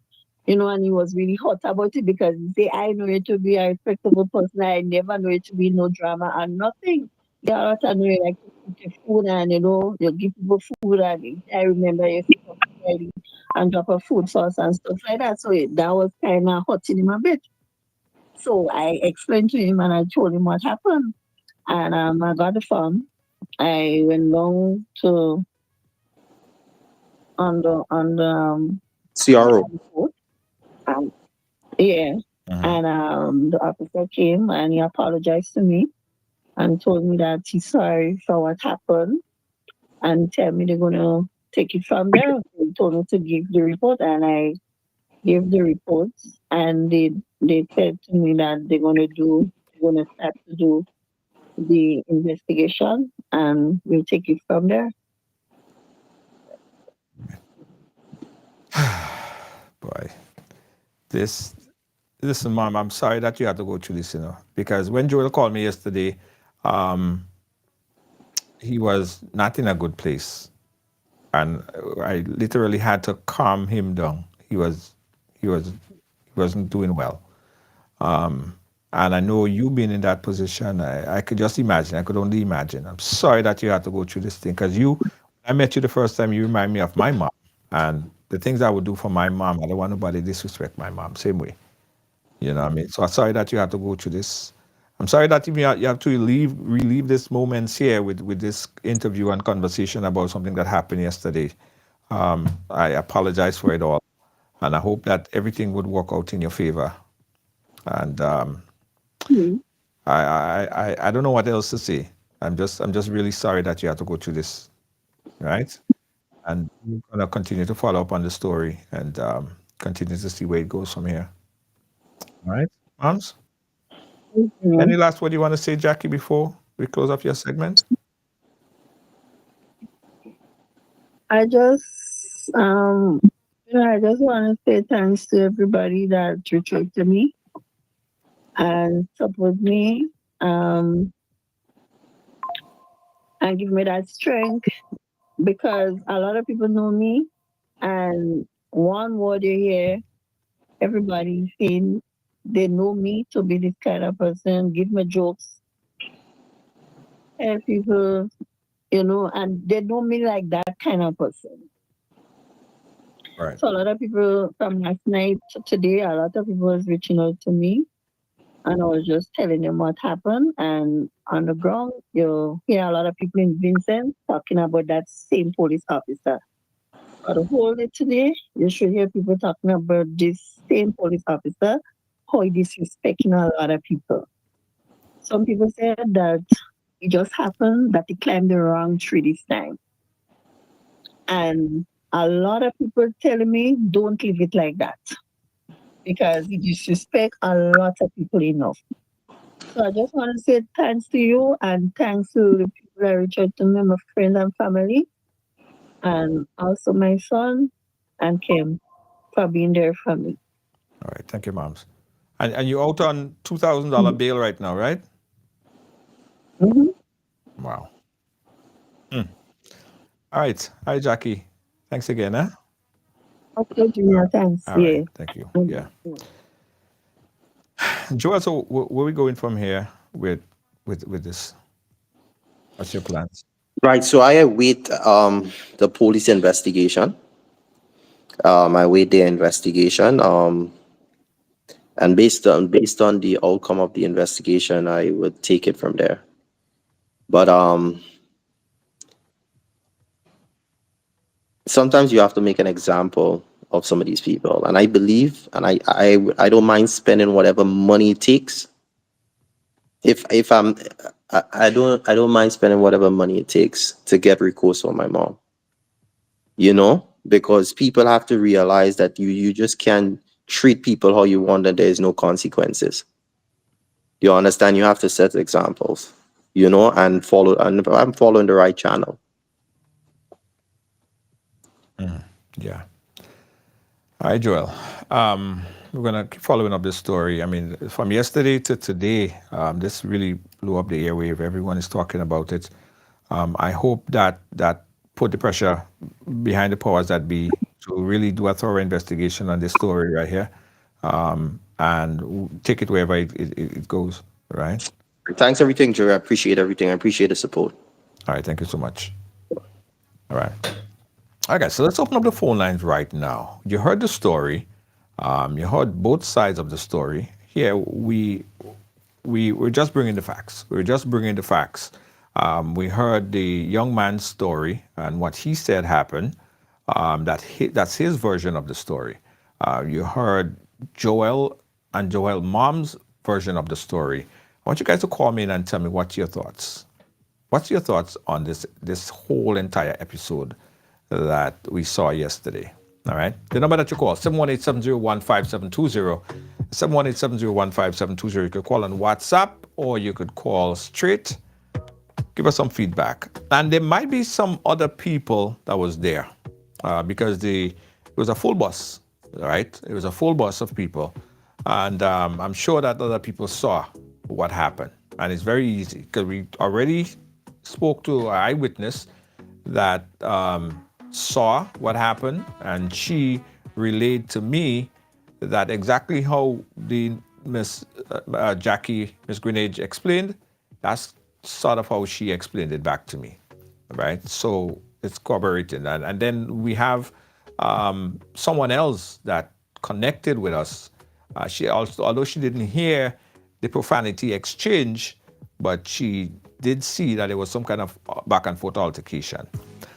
And he was really hot about it because he said, I know you to be a respectable person. I never know you to be no drama and nothing. Yeah, I know you like to cook your food and, you give people food. And I remember you sit up and drop a food sauce and stuff like that. So that was kind of hurting him a bit. So I explained to him and I told him what happened. And I got the phone. I went down to on the CRO. um, yeah. Mhm. And the officer came and he apologized to me and told me that he's sorry for what happened and tell me they're gonna take it from there. He told me to give the report and I gave the reports and they said to me that they're gonna start to do the investigation and we'll take it from there. Boy, listen, Mom, I'm sorry that you had to go through this, because when Joel called me yesterday, he was not in a good place, and I literally had to calm him down. He wasn't doing well. And I know you being in that position, I could just imagine. I could only imagine. I'm sorry that you had to go through this thing because I met you the first time, you remind me of my mom. And the things I would do for my mom, I don't want nobody to disrespect my mom, same way. You know what I mean? So I'm sorry that you had to go through this. I'm sorry that even you have to relive this moments here with this interview and conversation about something that happened yesterday. I apologize for it all. And I hope that everything would work out in your favor. And Hmm. I don't know what else to say. I'm just really sorry that you had to go through this, right? And we're gonna continue to follow up on the story and continue to see where it goes from here. All right, moms. Any last word you want to say, Jackie, before we close up your segment? I just I just want to say thanks to everybody that reached out to me and support me, um, and give me that strength because a lot of people know me, and one word you hear, everybody saying they know me to be this kind of person, give me jokes, and people, and they know me like that kind of person. Right. So a lot of people from last night to today, a lot of people was reaching out to me, and I was just telling them what happened. And on the ground, you hear a lot of people in Vincent talking about that same police officer. But the whole day today, you should hear people talking about this same police officer, how he disrespecting a lot of people. Some people said that it just happened that he climbed the wrong tree this time. And a lot of people telling me, don't leave it like that because you disrespect a lot of people enough. So I just want to say thanks to you and thanks to the people that reach out to me, my friends and family, and also my son and Kim for being there for me. All right. Thank you, Moms. And you're out on $2,000 bail right now, right? Mm-hmm. Wow. All right. Hi, Jackie. Thanks again, huh? Okay, Junior, thanks. All Yeah. right. Thank you. Yeah. Joel, so where are we going from here with this? What's your plans? Right. So I await the police investigation. I await their investigation. And based on the outcome of the investigation, I would take it from there. But sometimes you have to make an example of some of these people, and I believe, and I don't mind spending whatever money it takes. If I don't mind spending whatever money it takes to get recourse on my mom. Because people have to realize that you just can't treat people how you want and there is no consequences. You understand? You have to set examples, and follow. And I'm following the right channel. Yeah. All right, Joel. We're going to keep following up this story. I mean, from yesterday to today, this really blew up the airwave. Everyone is talking about it. I hope that put the pressure behind the powers that be to really do a thorough investigation on this story right here, and take it wherever it goes, right? Thanks everything, Jerry. I appreciate everything. I appreciate the support. All right, thank you so much. All right. All right, guys, so let's open up the phone lines right now. You heard the story. You heard both sides of the story. Here, we're just bringing the facts. We're just bringing the facts. We heard the young man's story and what he said happened. That's his version of the story. You heard Joel and Joel mom's version of the story. I want you guys to call me in and tell me what's your thoughts. What's your thoughts on this whole entire episode that we saw yesterday? All right. The number that you call, 718-701-5720. 718-701-5720. You could call on WhatsApp or you could call straight. Give us some feedback. And there might be some other people that was there because it was a full bus, right? It was a full bus of people. And I'm sure that other people saw what happened. And it's very easy because we already spoke to an eyewitness that saw what happened, and she relayed to me that exactly how the Miss Jackie, Miss Grenade explained, that's sort of how she explained it back to me, right? So it's corroborated. And then we have someone else that connected with us. She also, although she didn't hear the profanity exchange, but she did see that there was some kind of back and forth altercation.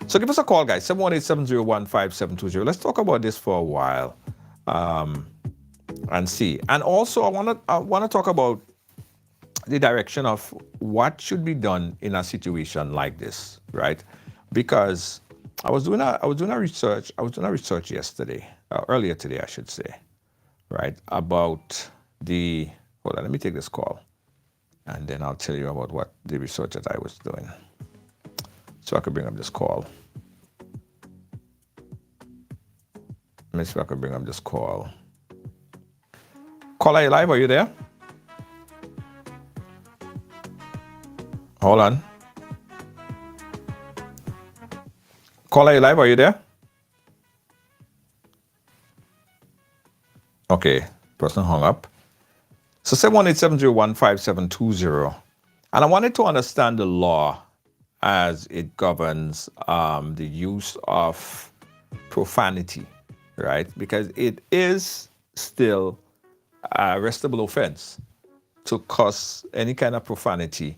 So give us a call, guys, 718-701-5720. Let's talk about this for a while and see. And also, I want to talk about the direction of what should be done in a situation like this, right? Because I was doing a research yesterday, earlier today, I should say, right, about hold on, let me take this call. and then I'll tell you about what the research that I was doing. So I could bring up this call. Let me see if I can bring up this call. Caller, are you live? Are you there? Hold on. Caller, are you live? Are you there? Okay, person hung up. So 718-701-5720. And I wanted to understand the law as it governs the use of profanity, right? Because it is still a arrestable offense to cause any kind of profanity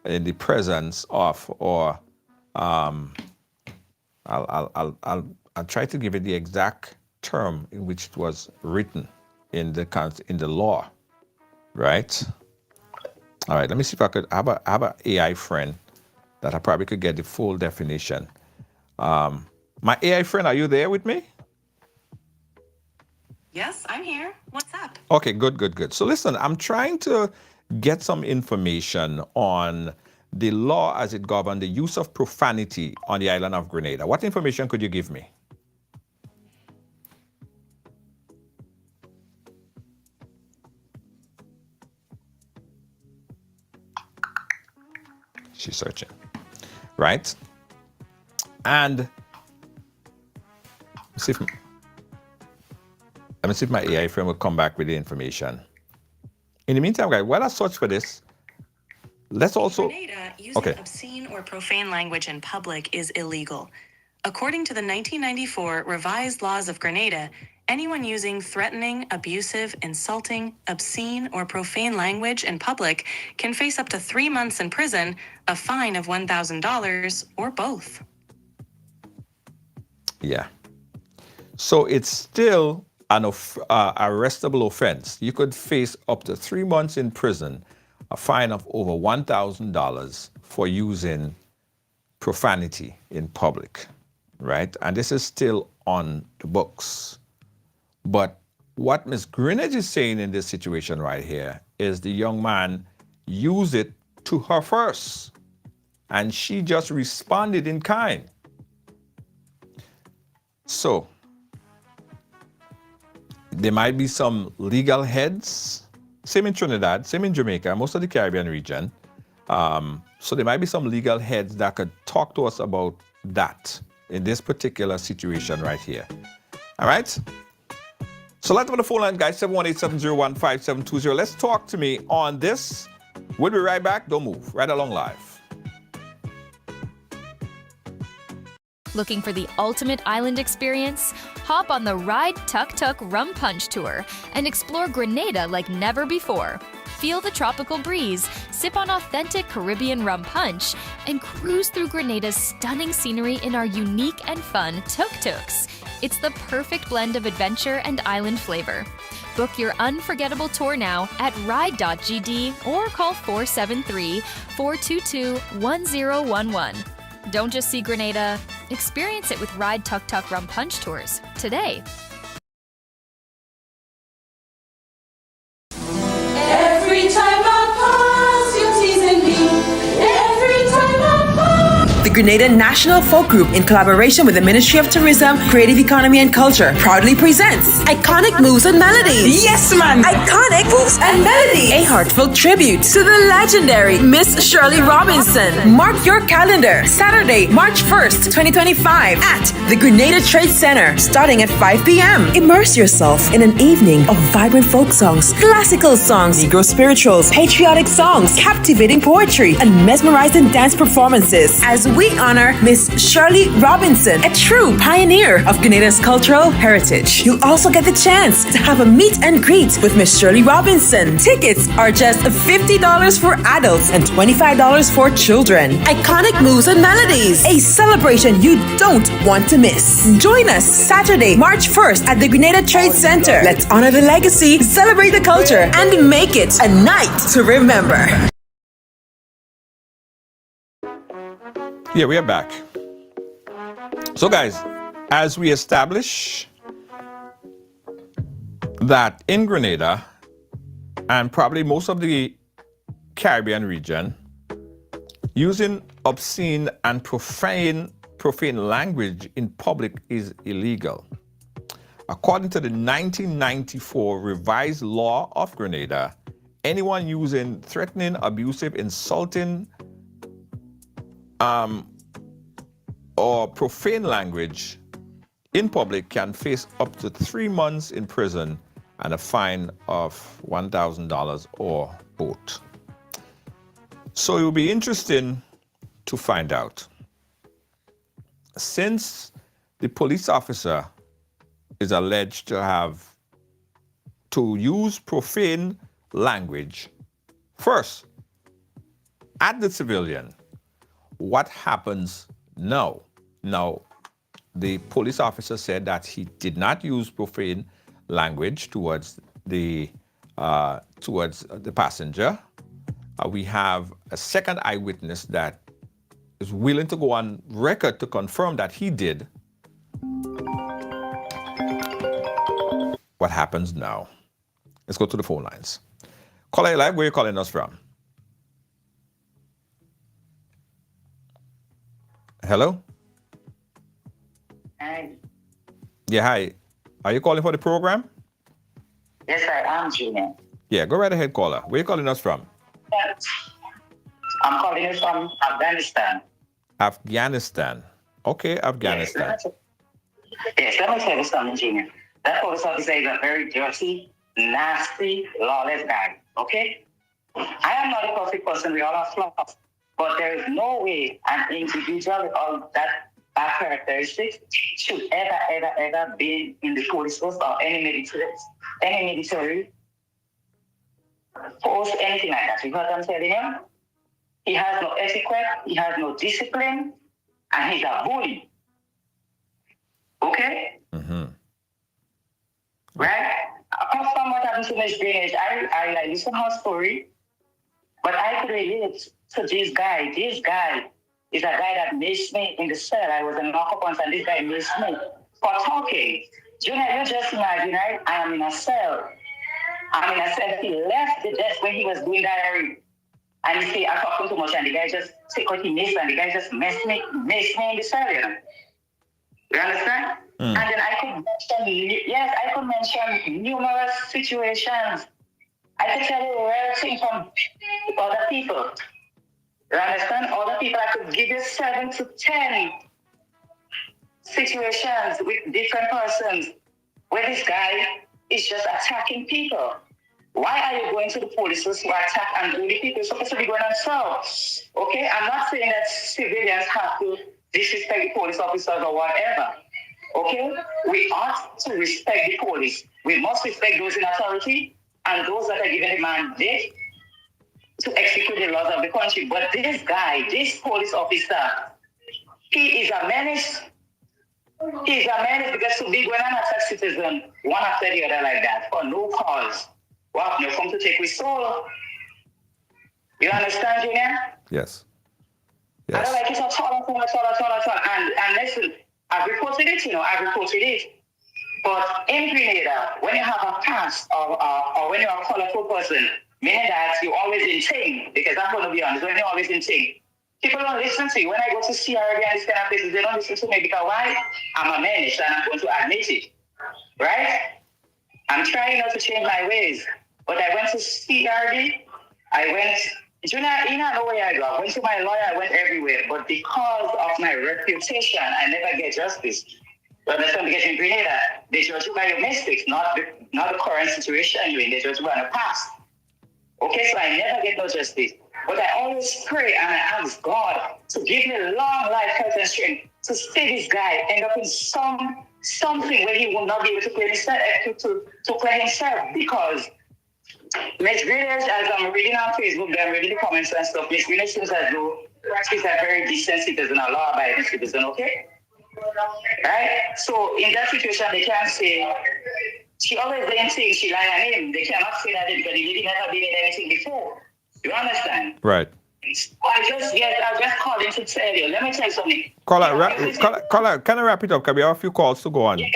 in the presence of, or I'll try to give it the exact term in which it was written in the law, right? All right, let me see if I could have an AI friend that I probably could get the full definition. My AI friend, are you there with me? Yes, I'm here. What's up? Okay, good. So listen, I'm trying to get some information on the law as it governs the use of profanity on the island of Grenada. What information could you give me? She's searching, right? And let me see if my AI friend will come back with the information. In the meantime, guys, while I search for this, let's also... Grenada, using obscene or profane language in public is illegal. According to the 1994 revised laws of Grenada, anyone using threatening, abusive, insulting, obscene, or profane language in public can face up to 3 months in prison, a fine of $1,000, or both. Yeah. So it's still an arrestable offense. You could face up to 3 months in prison, a fine of over $1,000 for using profanity in public, right? And this is still on the books. But what Ms. Greenidge is saying in this situation right here is the young man used it to her first, and she just responded in kind. So there might be some legal heads, same in Trinidad, same in Jamaica, most of the Caribbean region. So there might be some legal heads that could talk to us about that in this particular situation right here. All right? So let's go to the phone line, guys, 718-701-5720. Let's talk to me on this. We'll be right back. Don't move. Ride Along Live. Looking for the ultimate island experience? Hop on the Ride Tuk Tuk Rum Punch Tour and explore Grenada like never before. Feel the tropical breeze, sip on authentic Caribbean rum punch, and cruise through Grenada's stunning scenery in our unique and fun tuk-tuks. It's the perfect blend of adventure and island flavor. Book your unforgettable tour now at ride.gd or call 473-422-1011. Don't just see Grenada, experience it with Ride Tuk Tuk Rum Punch Tours today. Every time I pass, you're teasing me. Every time I pass. The Grenada National Folk Group, in collaboration with the Ministry of Tourism, Creative Economy and Culture, proudly presents Iconic Moves and Melodies. Yes, man! Iconic Moves and Melodies. A heartfelt tribute to the legendary Miss Shirley Robinson. Mark your calendar. Saturday, March 1st, 2025 at the Grenada Trade Center, starting at 5 p.m. Immerse yourself in an evening of vibrant folk songs, classical songs, Negro spirituals, patriotic songs, captivating poetry, and mesmerizing dance performances as we honor Miss Shirley Robinson, a true pioneer of Grenada's cultural heritage. You'll also get the chance to have a meet and greet with Miss Shirley Robinson. Tickets are just $50 for adults and $25 for children. Iconic Moves and Melodies, a celebration you don't want to miss. Join us Saturday, March 1st at the Grenada Trade Center. Let's honor the legacy, celebrate the culture, and make it a night to remember. Yeah, we are back. So guys, as we establish that in Grenada, and probably most of the Caribbean region, using obscene and profane language in public is illegal. According to the 1994 revised law of Grenada, anyone using threatening, abusive, insulting, or profane language in public can face up to 3 months in prison and a fine of $1,000 or both. So it will be interesting to find out. Since the police officer is alleged to use profane language, first, at the civilian, what happens now? Now, the police officer said that he did not use profane language towards the passenger. We have a second eyewitness that is willing to go on record to confirm that he did. What happens now? Let's go to the phone lines. Caller live, where are you calling us from? Hello? Hi. Yeah, hi. Are you calling for the program? Yes, I am, Junior. Yeah, go right ahead, caller. Where are you calling us from? I'm calling you from Afghanistan. Afghanistan. Okay, Afghanistan. Yes, let me tell you something, Junior. That police officer is a very dirty, nasty, lawless guy, okay? I am not a perfect person. We all have flaws. But there is no way an individual with all that bad characteristics should ever be in the police force or any military force, anything like that. You heard what I'm telling you? He has no etiquette, he has no discipline, and he's a bully. Okay? Mm-hmm. Right? Apart from what happened to Miss Greenwich, I listen to her story, but I could relate to this guy. This guy is a guy that missed me in the cell. I was in occupants, and this guy missed me for talking. Junior, you just imagine, right? I am in a cell. He left the desk when he was doing diary. And he say, I'm talking too much, and the guy just take what he missed, and the guy just missed me in the cell, you know? You understand? And then I could mention numerous situations. I could tell you rare things from other people. You understand? Other people, I could give you 7 to 10 situations with different persons where this guy is just attacking people. Why are you going to the police to attack and bully people? You're supposed to be going on self. Okay? I'm not saying that civilians have to disrespect the police officers or whatever. Okay? We ought to respect the police. We must respect those in authority and those that are given the mandate to execute the laws of the country. But this guy, this police officer, he is a menace. He is a menace because to be going and attack citizens one after the other like that for no cause. What? You come to take with soul. You understand, Junior? Yes. I don't like it at all. And listen, I've reported it, But in Grenada, when you have a past or when you're a colorful person, meaning that you're always in thing, because I'm going to be honest, when you're always in thing, people don't listen to you. When I go to CRB and this kind of places, they don't listen to me because why? I'm a menace and I'm going to admit it. Right? I'm trying not to change my ways. But I went to CRB, Junior, you know where I go. I went to my lawyer, I went everywhere. But because of my reputation, I never get justice. But that's because in Grenada, they judge you by your mistakes, not the current situation you're in. They judge you by the past. Okay, so I never get no justice. But I always pray and I ask God to give me long life, health, and strength to see this guy end up in something where he will not be able to play himself, because Miss Greenwich, as I'm reading on Facebook, I'm reading the comments and stuff, Miss Greenwich seems as though she's a very decent citizen, a law-abiding citizen, okay? Right? So in that situation, they can't say, she always didn't say she lied on him. They cannot say that because he didn't ever been in anything before. You understand? Right. I just called in to tell you. Let me tell you something. Caller, can I wrap it up? Because we have a few calls to go on. Yeah,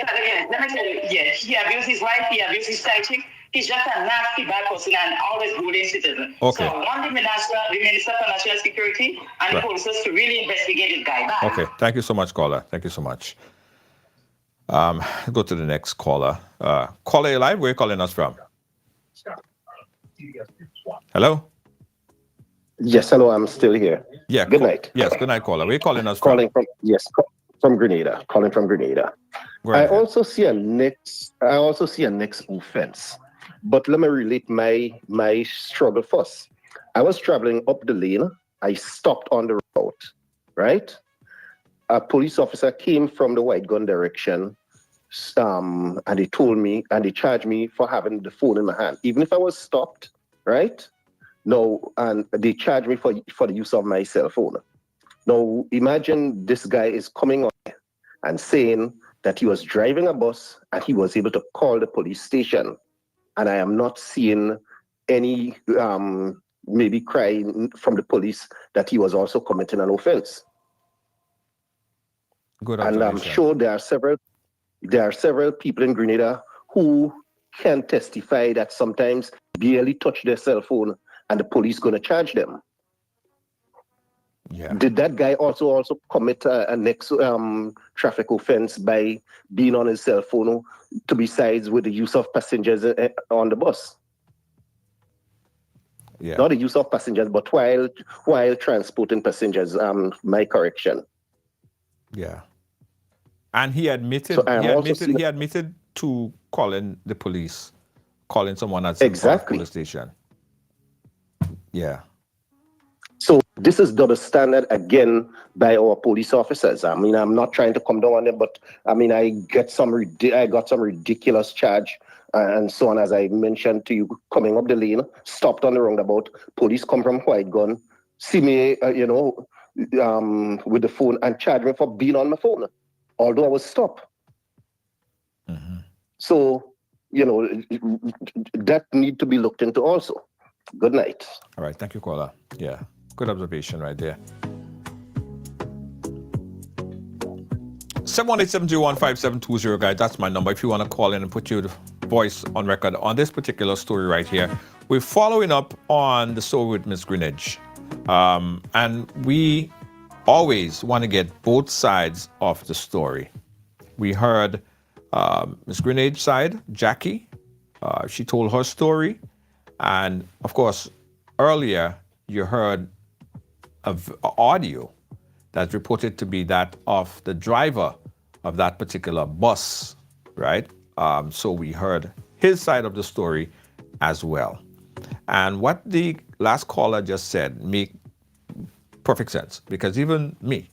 let me tell you. Yeah, he abused his wife, he abused his side chick, He's just a nasty bad person and always bullying citizens. Okay. So I want the Minister for National Security and the police to really investigate this guy back. Okay. Thank you so much, caller. Thank you so much. Go to the next caller. Caller, you live? Where are you calling us from? Hello? Yes, hello, I'm still here. Yeah. Good night. Yes, good night, caller. Where are you calling us from? Calling from, yes, from Grenada. Calling from Grenada. I also see a next offense. But let me relate my struggle first. I was traveling up the lane. I stopped on the route, right? A police officer came from the white gun direction, and they told me, and they charged me for having the phone in my hand. Even if I was stopped, right? No, and they charged me for the use of my cell phone. Now, imagine this guy is coming on and saying that he was driving a bus and he was able to call the police station. And I am not seeing any maybe cry from the police that he was also committing an offense. Good and I'm sure there are several people in Grenada who can testify that sometimes barely touch their cell phone and the police going to charge them. Yeah. Did that guy also commit a next traffic offense by being on his cell phone, to besides with the use of passengers on the bus? Yeah. Not the use of passengers, but while transporting passengers. My correction. Yeah. And he admitted. He admitted to calling the police, calling someone at the police station. Yeah. So this is double standard again by our police officers. I mean, I'm not trying to come down on them, but I mean, I got some ridiculous charge and so on, as I mentioned to you, coming up the lane, stopped on the roundabout. Police come from white gun, see me, with the phone and charge me for being on my phone, although I was stopped. Mm-hmm. So, that need to be looked into also. Good night. All right. Thank you, caller. Yeah. Good observation right there. 718-701-5720, guys. That's my number. If you want to call in and put your voice on record on this particular story right here. We're following up on the story with Ms. Greenidge. And we always want to get both sides of the story. We heard Ms. Greenidge's side, Jackie. She told her story. And, of course, earlier you heard audio that's reported to be that of the driver of that particular bus, right? So we heard his side of the story as well. And what the last caller just said make perfect sense, because even me,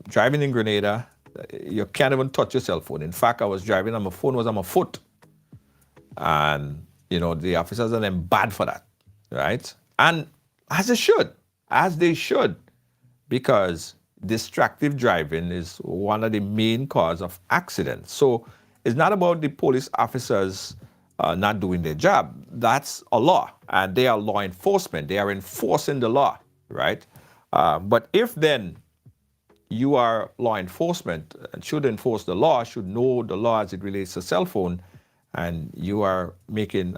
driving in Grenada, you can't even touch your cell phone. In fact, I was driving and my phone was on my foot. And, the officers are then bad for that, right? And as they should, because distracted driving is one of the main causes of accidents. So it's not about the police officers not doing their job. That's a law, and they are law enforcement. They are enforcing the law, right? But if then you are law enforcement and should enforce the law, should know the law as it relates to cell phone, and you are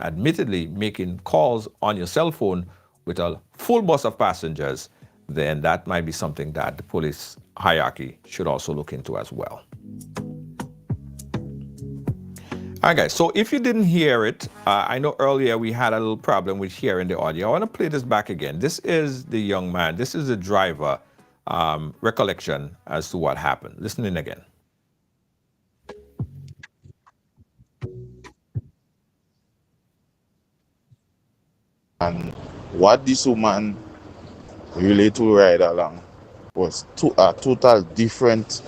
admittedly making calls on your cell phone with a full bus of passengers, then that might be something that the police hierarchy should also look into as well. All right, guys, so if you didn't hear it, I know earlier we had a little problem with hearing the audio. I want to play this back again. This is the young man. This is the driver recollection as to what happened. Listen in again. And what this woman relate to Ridealong was a total different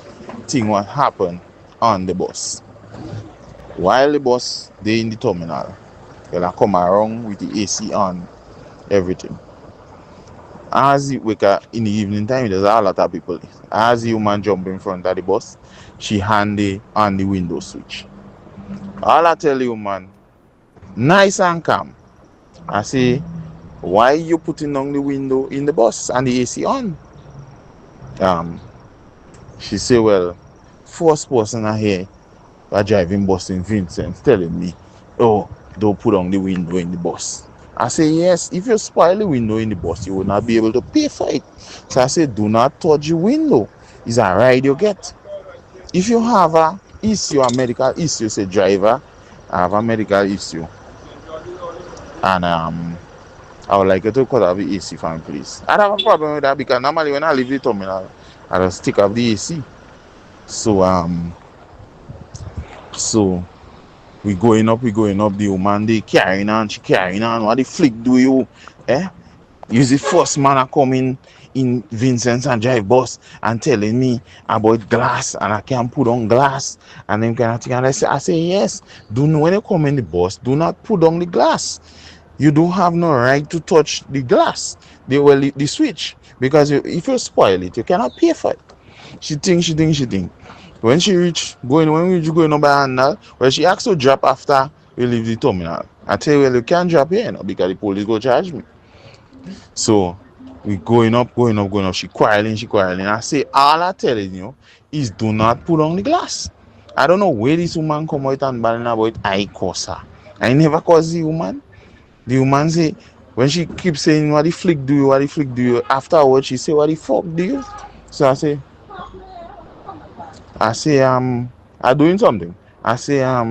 thing what happened on the bus. While the bus they in the terminal, they'll come around with the AC on, everything. As you wake up in the evening time, there's a lot of people. As the woman jump in front of the bus, she hand on the window switch. All I tell you, man, nice and calm. I say, why you putting on the window in the bus and the AC on? She say, well, first person I hear are driving bus in Vincent telling me, oh, don't put on the window in the bus. I say, yes, if you spoil the window in the bus, you will not be able to pay for it. So I say, do not touch the window. It's a ride you get. If you have a issue, a medical issue, say driver, I have a medical issue. And I would like you to cut off the AC for me, please. I don't have a problem with that because normally when I leave the terminal, I just stick off the AC. So we going up, the woman they carrying on, she carrying on. What the flick do you? Eh? Use the first man I come in Vincent's and drive bus and telling me about glass and I can't put on glass and them kind of thing. And I say yes. When you come in the bus, do not put on the glass. You don't have no right to touch the glass, the switch, because if you spoil it, you cannot pay for it. She think. When we reach going up by handle, well, she asked to drop after we leave the terminal. I tell you, well, you can't drop here, because the police go charge me. So we going up. She quarreling. I say, all I telling you is do not put on the glass. I don't know where this woman come out and babbling about I curse her. I never curse the woman. The woman say, when she keeps saying, what the flick do you? Afterwards, she say, what the fuck do you? So I say, I'm doing something. I say, I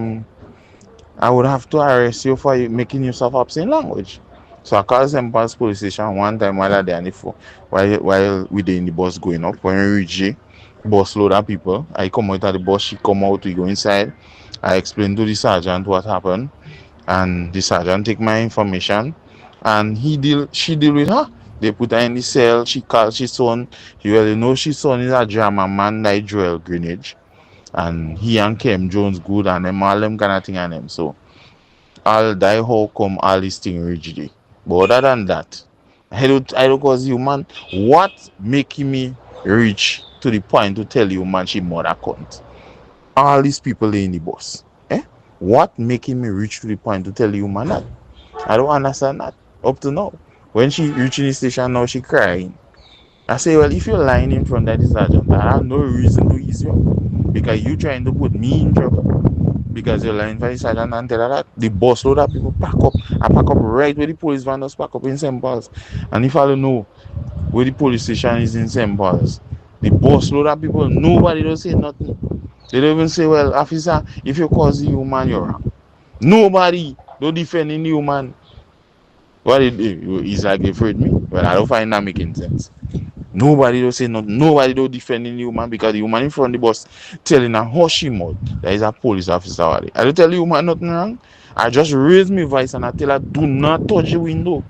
would have to arrest you for making yourself obscene language. So I called St. Paul's police station one time while I there on the phone, while we there in the bus going up. When we reach the bus load of people, I come out of the bus, she come out, we go inside. I explain to the sergeant what happened. And the sergeant take my information and she deal with her. They put her in the cell. She called she son. You really know she son is a drama man like Joel Greenwich. And he and Kem Jones good and them all them kind of thing and them. So I'll die how come all this thing rigidly. But other than that, I don't cause you man. What making me reach to the point to tell you man she mother cunt? All these people in the bus. What making me reach to the point to tell you man that? I don't understand that up to now. When she reaching the station now, she crying. I say, well, if you're lying in front of the sergeant, I have no reason to ease you up. Because you trying to put me in trouble. Because you're lying for the sergeant and tell her that. The bus load of people pack up. I pack up right where the police van does pack up in St. Paul's. And if I don't know where the police station is in St. Paul's, the bus load of people, nobody does say nothing. They don't even say, well, officer, if you cause the human, you're wrong. Nobody don't defend the human. What is like they afraid me? Well, I don't find that making sense. Nobody don't say nothing. Nobody don't defend the human because the human in front of the bus telling her how she mouth there is a police officer. I don't tell the human nothing wrong. I just raise my voice and I tell her, do not touch the window.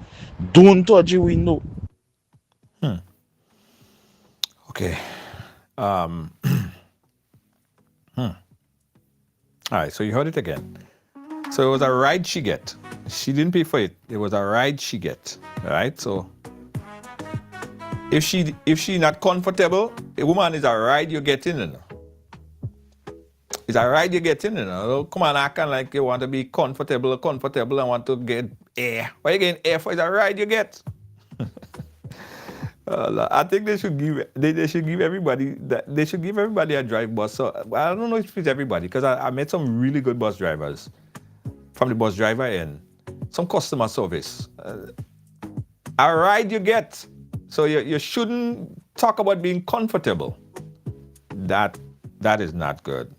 Don't touch the window. Okay. All right, so you heard it again. So it was a ride she get. She didn't pay for it. It was a ride she get. All right, so if she not comfortable, a woman is a ride you get in. You know? It's a ride you get in. You know? Don't come on acting like you want to be comfortable and want to get air. Why you getting air for? It's a ride you get. I think they should give everybody a drive bus. So I don't know if it's everybody because I met some really good bus drivers from the bus driver end, some customer service. A ride you get. So you shouldn't talk about being comfortable. That is not good.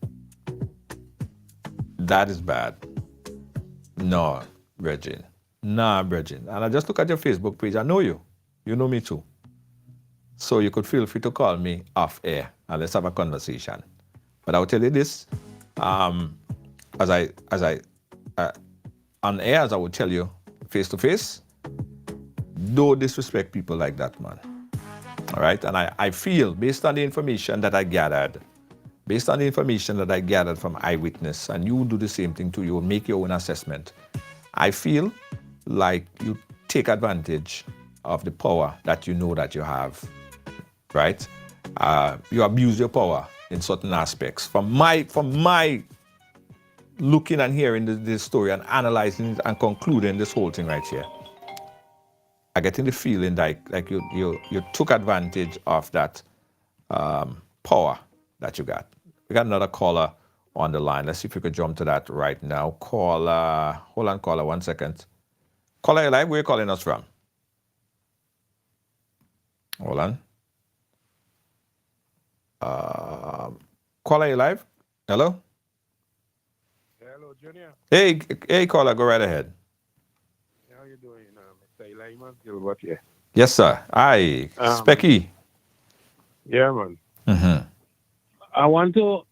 That is bad. No, Bridget. Nah, Bridget. And I just look at your Facebook page. I know you. You know me too. So you could feel free to call me off air and let's have a conversation. But I'll tell you this, on air, as I would tell you face to face, don't disrespect people like that, man. All right? And I feel, based on the information that I gathered from eyewitness, and you do the same thing too, you will make your own assessment. I feel like you take advantage of the power that you know that you have. Right? You abuse your power in certain aspects. From my looking and hearing this story and analyzing it and concluding this whole thing right here, I get in the feeling like you took advantage of that power that you got. We got another caller on the line. Let's see if we could jump to that right now. Caller, hold on, caller, 1 second. Caller, you live? Where are you calling us from? Hold on. Caller, you live? Hello? Hello, Junior. Hey, caller, go right ahead. How you doing, Mr. Elyman Gilbert here? Yes, sir. Hi, Specky. Yeah, man. Mm-hmm. I want to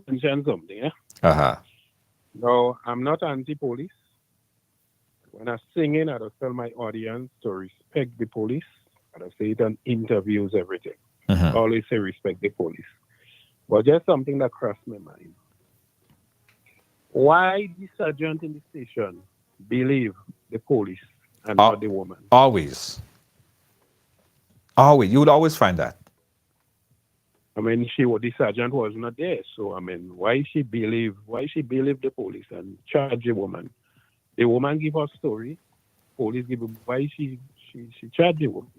mention something. Yeah. Uh-huh. No, I'm not anti-police. When I sing in, I just tell my audience to respect the police. I just say it on interviews, everything. Mm-hmm. Always say respect the police. But just something that crossed my mind. Why the sergeant in the station believe the police and not the woman? Always. You would always find that. I mean, the sergeant was not there. So, I mean, why she believe the police and charge the woman? The woman give her story. Police give her, why she charge the woman?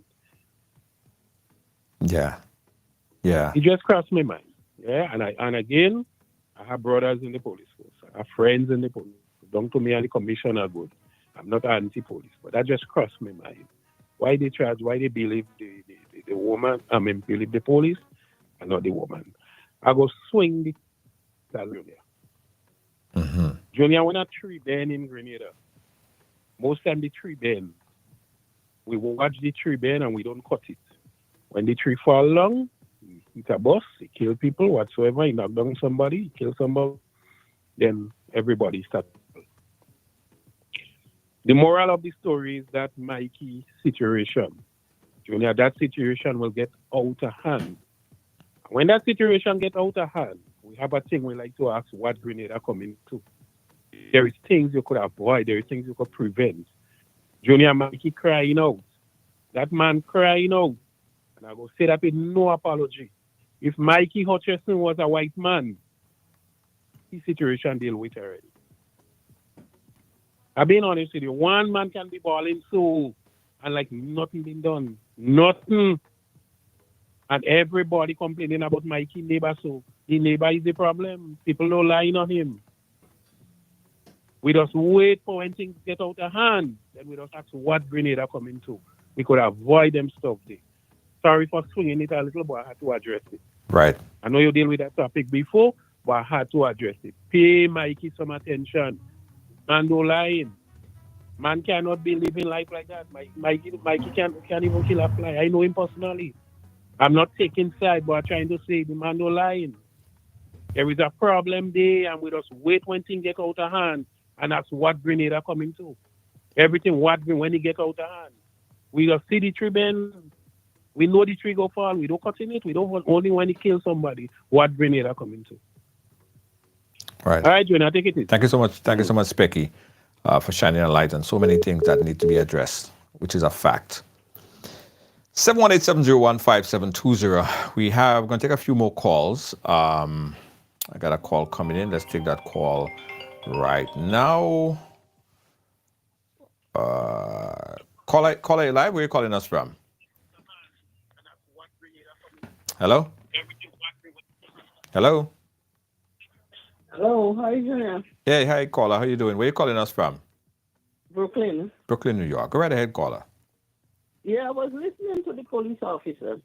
Yeah. Yeah. It just crossed my mind. Yeah. And again, I have brothers in the police force. I have friends in the police. Don't to me and the commissioner good. I'm not anti-police, but that just crossed my mind. Why they believe the woman, believe the police and not the woman. I go swing the Junior. Mm-hmm. Junior, when a tree bend in Grenada, most time the tree bend, we watch the tree bend and we don't cut it. When the tree fall along, it's a bus, it kill people, whatsoever, it knock down somebody, it kill somebody, then everybody starts. The moral of the story is that Mikey situation, Junior, that situation will get out of hand. When that situation gets out of hand, we have a thing we like to ask what Grenada coming to. There is things you could avoid, there is things you could prevent. Junior, Mikey crying out. That man crying out. And I will say that with no apology. If Mikey Hutcherson was a white man, his situation deal with already. I've been honest with you. One man can be balling so and like nothing been done. Nothing. And everybody complaining about Mikey neighbor, so the neighbor is the problem. People don't lying on him. We just wait for when things get out of hand. Then we just ask what Grenada coming to. We could avoid them stuff there. Sorry for swinging it a little, but I had to address it. Right. I know you deal with that topic before, but I had to address it. Pay Mikey some attention. Man don't lying. Man cannot be living life like that. Mikey can't even kill a fly. I know him personally. I'm not taking side, but I'm trying to say the man don't lying. There is a problem there, and we just wait when things get out of hand, and that's what Grenada coming to. Everything when it get out of hand. We just see the tree bend. We know the tree go fall. We don't cut in it. We don't only when it kills somebody. What Grenada coming to? Right. All right, Junior, take it easy. Thank you so much. Thank you so much, Specky, for shining a light on so many things that need to be addressed, which is a fact. 718-701-5720. We're going to take a few more calls. I got a call coming in. Let's take that call right now. Caller, you live? Where are you calling us from? Hello? Hello? Hello, how are you doing? Hey, hi, caller. How you doing? Where are you calling us from? Brooklyn. Brooklyn, New York. Go right ahead, caller. Yeah, I was listening to the police officer.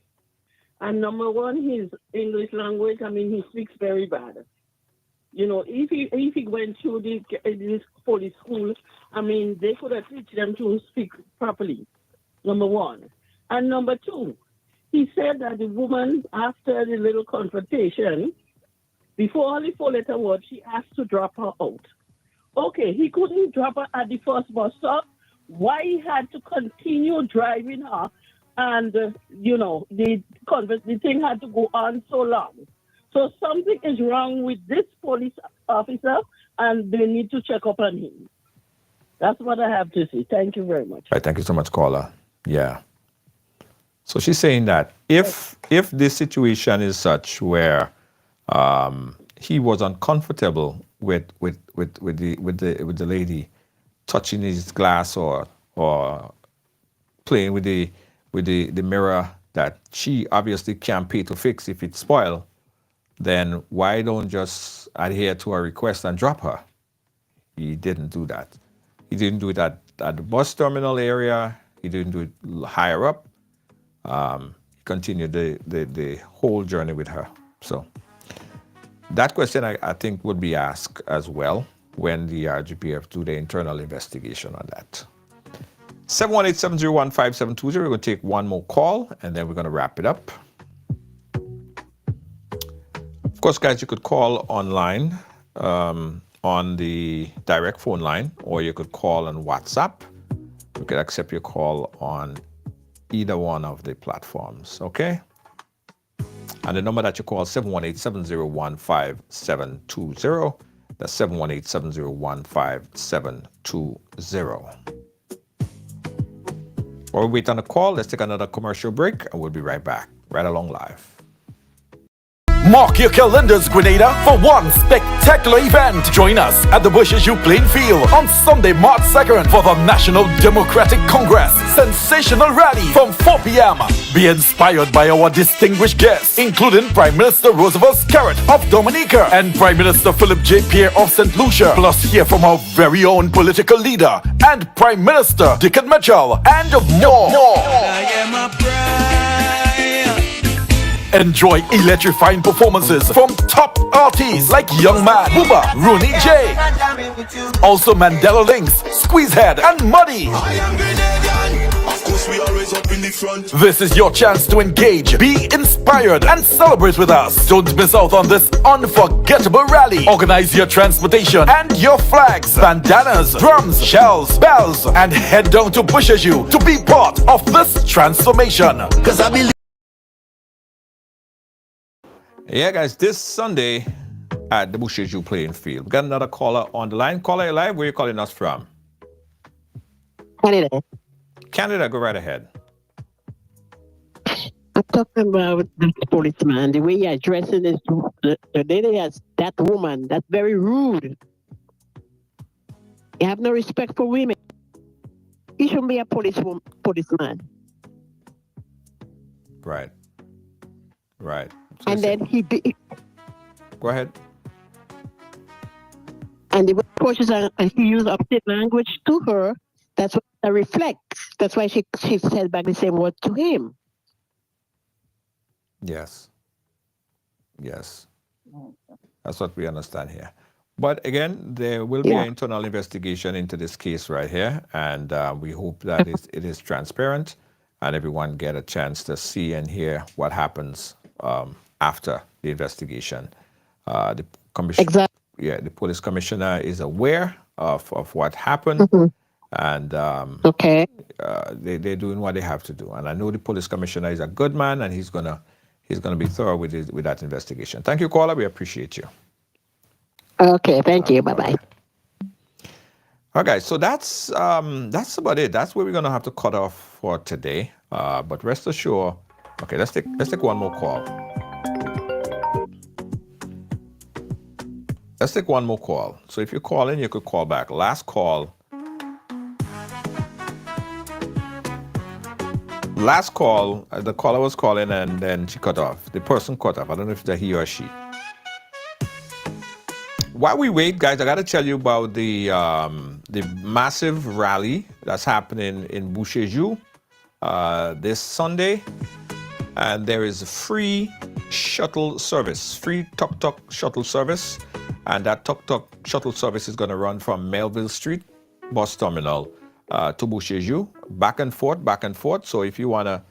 And number one, his English language, he speaks very bad. You know, if he went through this police school, they could have teach them to speak properly, number one. And number two, he said that the woman, after the little confrontation, before the 4-letter word, she asked to drop her out. Okay, he couldn't drop her at the first bus stop. Why he had to continue driving her, and the thing had to go on so long. So something is wrong with this police officer, and they need to check up on him. That's what I have to say. Thank you very much. Right, thank you so much, caller. Yeah. So she's saying that if this situation is such where he was uncomfortable with the lady touching his glass or playing with the mirror that she obviously can't pay to fix if it's spoiled, then why don't just adhere to her request and drop her? He didn't do that. He didn't do it at the bus terminal area. He didn't do it higher up. He continued the whole journey with her. So that question I think would be asked as well when the RGPF do the internal investigation on that. 718-701-5720. We're going to take one more call and then we're going to wrap it up. Of course, guys, you could call online on the direct phone line, or you could call on WhatsApp. We could accept your call on either one of the platforms, okay? And the number that you call is 718-701-5720. That's 718-701-5720. While we wait on the call, let's take another commercial break and we'll be right back. Right Along Live. Mark your calendars, Grenada, for one spectacular event. Join us at the Bushes U playing field on Sunday, March 2nd for the National Democratic Congress sensational rally from 4 p.m. Be inspired by our distinguished guests, including Prime Minister Roosevelt Scarrett of Dominica and Prime Minister Philip J. Pierre of St. Lucia. Plus, hear from our very own political leader and Prime Minister Dickon Mitchell and more. Enjoy electrifying performances from top artists like Young Man, Booba, Rooney J. Also Mandela Links, Squeezehead, and Muddy. Of course, we always up in the front. This is your chance to engage, be inspired, and celebrate with us. Don't miss out on this unforgettable rally. Organize your transportation and your flags, bandanas, drums, shells, bells, and head down to Bushes U to be part of this transformation. Because I believe. Yeah, guys, this Sunday at the Bushes U playing field. We got another caller on the line. Caller, live. Where are you calling us from? Canada. Canada, go right ahead. I'm talking about the policeman, the way he addressing this, the lady has that woman, that's very rude. You have no respect for women. He shouldn't be a policeman. Right. Right. So And then he go ahead. And the approaches and he used upstate language to her. That's what that reflects. That's why she said back the same word to him. Yes. Yes. That's what we understand here. But again, there will be an internal investigation into this case right here, and we hope that it is transparent and everyone get a chance to see and hear what happens after the investigation. The police commissioner is aware of what happened, and they're doing what they have to do. And I know the police commissioner is a good man, and he's gonna be thorough with that investigation. Thank you, caller. We appreciate you. Okay, thank you. Bye-bye. Okay, so that's about it. That's where we're gonna have to cut off for today. But rest assured, okay, let's take one more call. Let's take one more call. So if you call in, you could call back. Last call. The caller was calling and then she cut off. The person cut off. I don't know if it's he or she. While we wait, guys, I got to tell you about the massive rally that's happening in Bushes U this Sunday. And there is a free shuttle service, free tuk-tuk shuttle service. And that tuk-tuk shuttle service is going to run from Melville Street bus terminal to Bushes U, back and forth. So if you wanna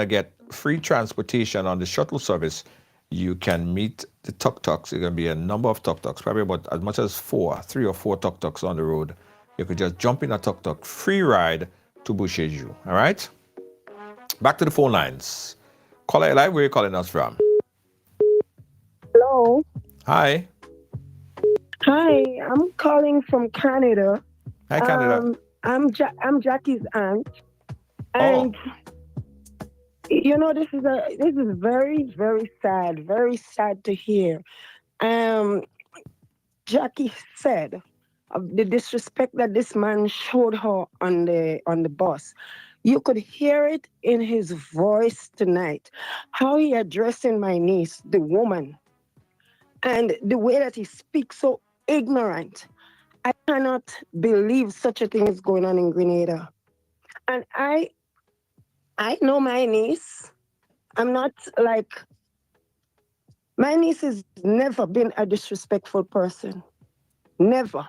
get free transportation on the shuttle service, you can meet the tuk-tuks. There's going to be a number of tuk-tuks, probably about as much as 3 or 4 tuk-tuks on the road. You could just jump in a tuk-tuk, free ride to Bushes U. All right? Back to the phone lines. Caller live, where are you calling us from? Hello. Hi. Hi, I'm calling from Canada. Hi, Canada. I'm Jackie's aunt, and you know this is very, very sad to hear. Jackie said of the disrespect that this man showed her on the bus. you could hear it in his voice tonight, how he addressing my niece, the woman, and the way that he speaks so ignorant. I cannot believe such a thing is going on in Grenada. And I know my niece. I'm not like, my niece has never been a disrespectful person. Never.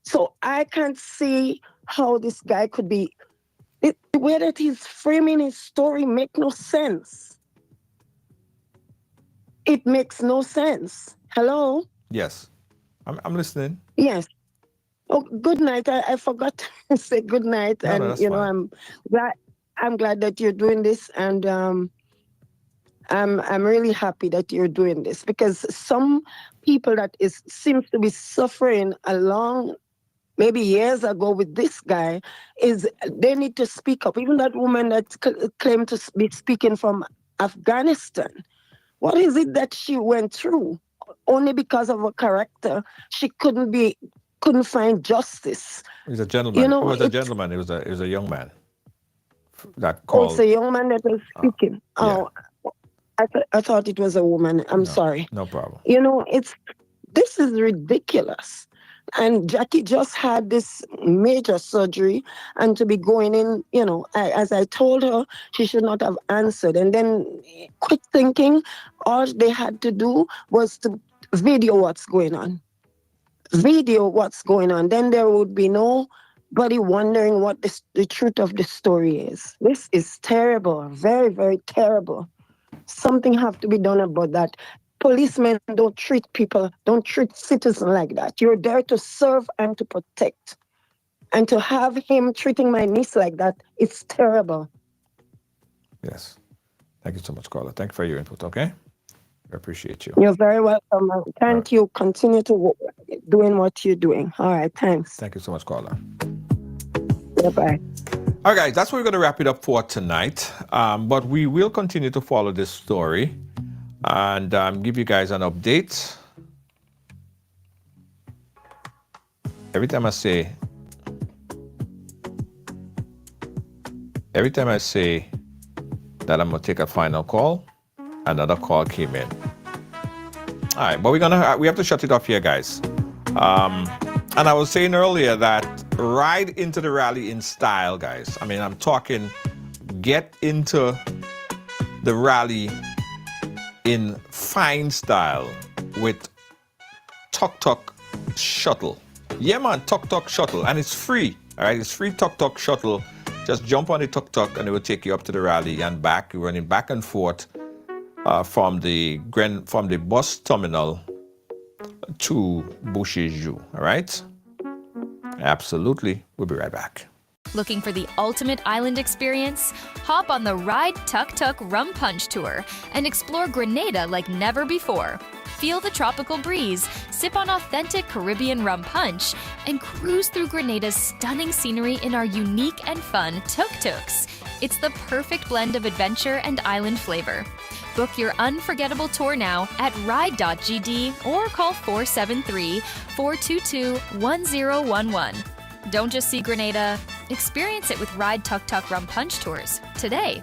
So I can't see how this guy could be, the way that he's framing his story make no sense. It makes no sense. Hello? Yes. I'm listening. Yes. Oh, good night. I forgot to say good night. No, And that's you know, fine. I'm glad that you're doing this, and I'm really happy that you're doing this, because some people that seems to be suffering along maybe years ago with this guy they need to speak up. Even that woman that claimed to be speaking from Afghanistan. What is it that she went through? Only because of her character, she couldn't find justice. He was a gentleman. You know, He was a gentleman. He was a young man that Oh, it's called. a young man that was speaking. Oh, I thought it was a woman. I'm sorry. No problem. You know, this is ridiculous. And Jackie just had this major surgery, and to be going in, you know, as I told her, she should not have answered. And then quick thinking, all they had to do was to video what's going on. Video what's going on. Then there would be nobody wondering what the truth of the story is. This is terrible. Very, very terrible. Something have to be done about that. Policemen don't treat citizens like that. You're there to serve and to protect. And to have him treating my niece like that, it's terrible. Yes. Thank you so much, Carla. Thank you for your input, okay? I appreciate you. You're very welcome. Thank you. Continue to doing what you're doing. All right, thanks. Thank you so much, Carla. Bye-bye. All right, guys, that's where we're going to wrap it up for tonight. But we will continue to follow this story and give you guys an update. Every time I say that I'm going to take a final call, another call came in. All right, but we have to shut it off here, guys. And I was saying earlier that ride into the rally in style, guys. I mean, I'm talking get into the rally in fine style with Tuk Tuk Shuttle. Yeah, man, Tuk Tuk Shuttle. And it's free, all right? It's free Tuk Tuk Shuttle. Just jump on the Tuk Tuk and it will take you up to the rally and back. You're running back and forth from the bus terminal to Boucherjou, all right? Absolutely. We'll be right back. Looking for the ultimate island experience? Hop on the Ride Tuk Tuk Rum Punch Tour and explore Grenada like never before. Feel the tropical breeze, sip on authentic Caribbean rum punch, and cruise through Grenada's stunning scenery in our unique and fun tuk-tuks. It's the perfect blend of adventure and island flavor. Book your unforgettable tour now at ride.gd or call 473-422-1011. Don't just see Grenada, experience it with Ride Tuk Tuk Rum Punch Tours today.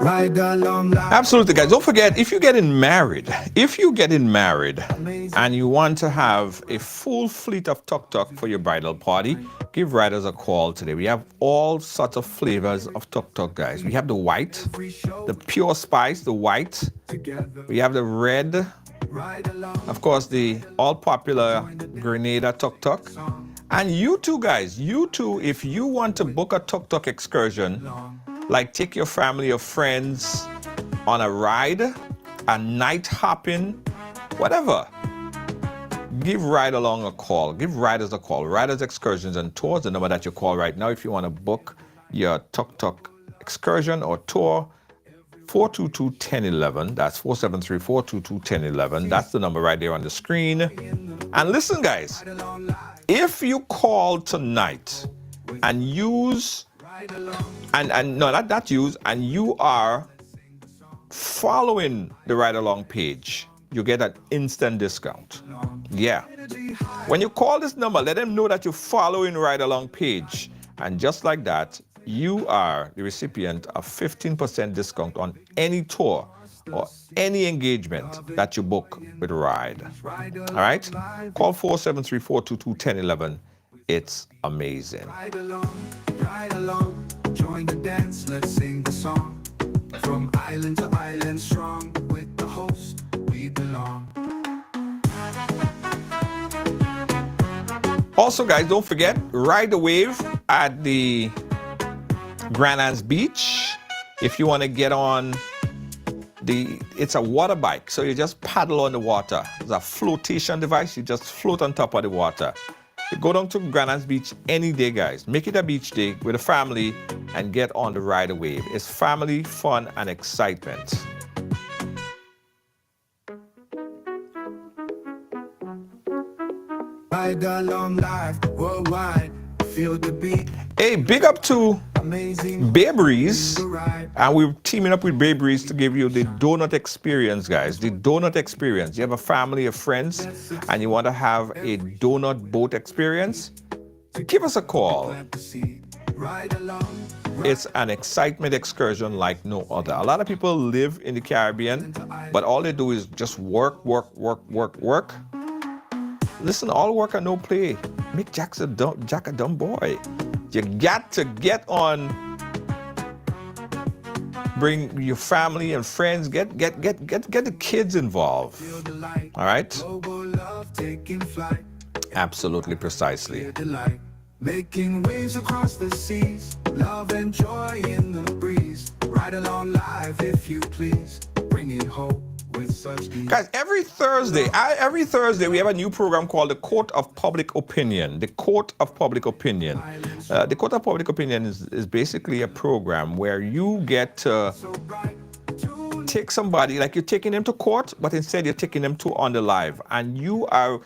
Ridealong. Absolutely, guys. Don't forget, if you're getting married and you want to have a full fleet of tuk-tuk for your bridal party, give Riders a call today. We have all sorts of flavors of tuk-tuk, guys. We have the white, the pure spice, the white. We have the red. Of course, the all-popular Grenada tuk-tuk. And you too, guys. You too, if you want to book a tuk-tuk excursion, like take your family or friends on a ride, a night hopping, whatever. Give Ridealong a call. Give Riders a call. Riders Excursions and Tours, the number that you call right now if you want to book your tuk-tuk excursion or tour, 422-1011. That's 473-422-1011. That's the number right there on the screen. And listen, guys, if you call tonight and use and no, not use, and you are following the Ride Along page, you get an instant discount. Yeah. When you call this number, let them know that you're following Ride Along page. And just like that, you are the recipient of 15% discount on any tour or any engagement that you book with Ride. All right? Call 473-422-1011. It's amazing. Ride along, join the dance, let's sing the song. From island to island, strong with the host, we belong. Also, guys, don't forget, ride the wave at the Grenada Beach. If you want to get on it's a water bike, so you just paddle on the water. It's a flotation device, you just float on top of the water. You go down to Grenada Beach any day, guys. Make it a beach day with a family and get on the ride a wave. It's family, fun, and excitement. Ride along live, worldwide, feel the beat. Hey, big up to Babe Breeze, and we're teaming up with Babe Breeze to give you the donut experience, guys. The donut experience. You have a family of friends and you want to have a donut boat experience? Give us a call. It's an excitement excursion like no other. A lot of people live in the Caribbean, but all they do is just work. Listen, all work and no play. Make Jack a dumb boy. You got to get on. Bring your family and friends. Get the kids involved. All right? Absolutely, precisely. Making waves across the seas, love and joy in the breeze. Ride along live if you please, bringing hope with such ease. Guys, every Thursday we have a new program called the Court of Public Opinion. The Court of Public Opinion. The Court of Public Opinion is basically a program where you get to take somebody, like you're taking them to court, but instead you're taking them to on the live, and you are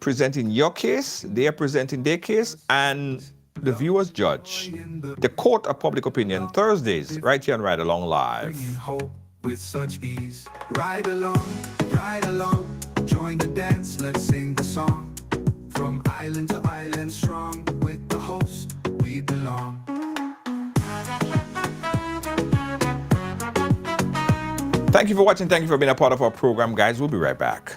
presenting your case, they are presenting their case, and the viewers judge. The Court of Public Opinion, Thursdays, right here on Ride Along Live. Bringing hope with such ease. Ride along, join the dance, let's sing the song. From island to island, strong with the host, we belong. Thank you for watching. Thank you for being a part of our program, guys. We'll be right back.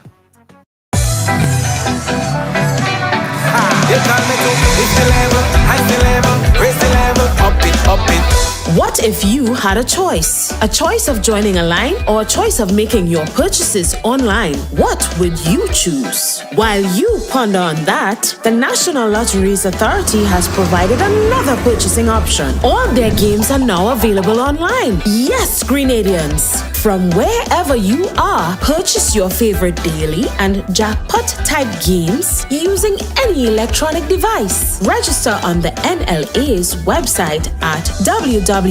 What if you had a choice? A choice of joining a line or a choice of making your purchases online? What would you choose? While you ponder on that, the National Lotteries Authority has provided another purchasing option. All their games are now available online. Yes, Grenadians! From wherever you are, purchase your favorite daily and jackpot type games using any electronic device. Register on the NLA's website at www.nla.gd.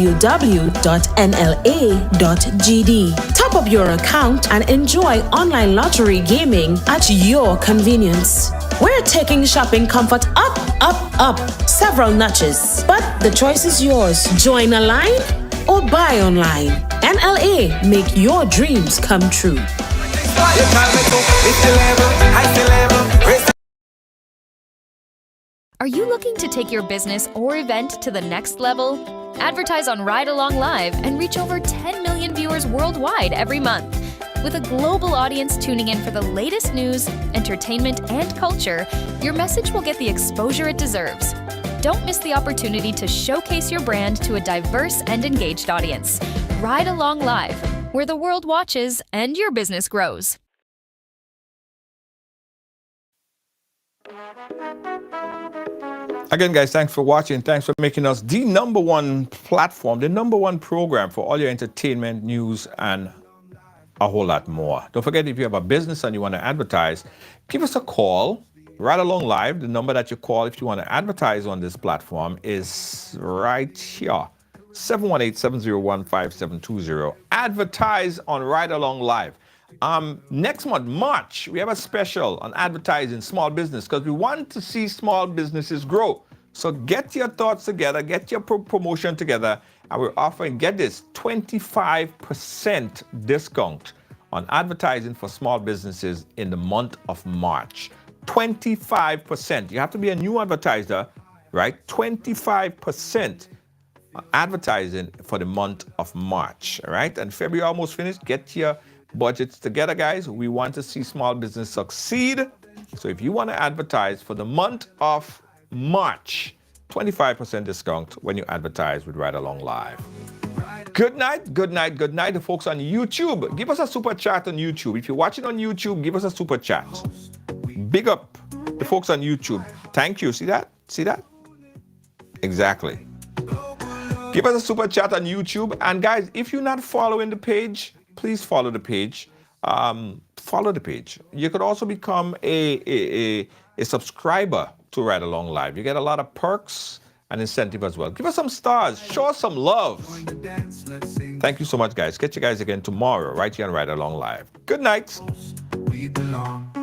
Top up your account and enjoy online lottery gaming at your convenience. We're taking shopping comfort up several notches, but the choice is yours. Join a line or buy online. NLA, make your dreams come true. Are you looking to take your business or event to the next level? Advertise on Ride Along Live and reach over 10 million viewers worldwide every month. With a global audience tuning in for the latest news, entertainment, and culture, your message will get the exposure it deserves. Don't miss the opportunity to showcase your brand to a diverse and engaged audience. Ride Along Live, where the world watches and your business grows. Again, guys, thanks for watching. Thanks for making us the #1 platform, the #1 program for all your entertainment, news, and a whole lot more. Don't forget, if you have a business and you want to advertise, give us a call. Ride Along Live, the number that you call if you want to advertise on this platform is right here. 718-701-5720. Advertise on Ride Along Live. Next month, March, we have a special on advertising small business because we want to see small businesses grow. So get your thoughts together, get your promotion together, and we're offering, get this, 25% discount on advertising for small businesses in the month of March. 25%. You have to be a new advertiser, right? 25% advertising for the month of March, all right? And February almost finished. Get your budgets together, guys. We want to see small business succeed. So if you want to advertise for the month of March, 25% discount when you advertise with Ridealong Live. Good night, good night, good night. The folks on YouTube, give us a super chat on YouTube. If you're watching on YouTube, give us a super chat. Big up the folks on YouTube. Thank you. See that? See that? Exactly. Give us a super chat on YouTube. And guys, if you're not following the page, please follow the page. Follow the page. You could also become a subscriber to Ridealong Live. You get a lot of perks and incentive as well. Give us some stars. Show us some love. Thank you so much, guys. Catch you guys again tomorrow right here on Ridealong Live. Good night. We belong.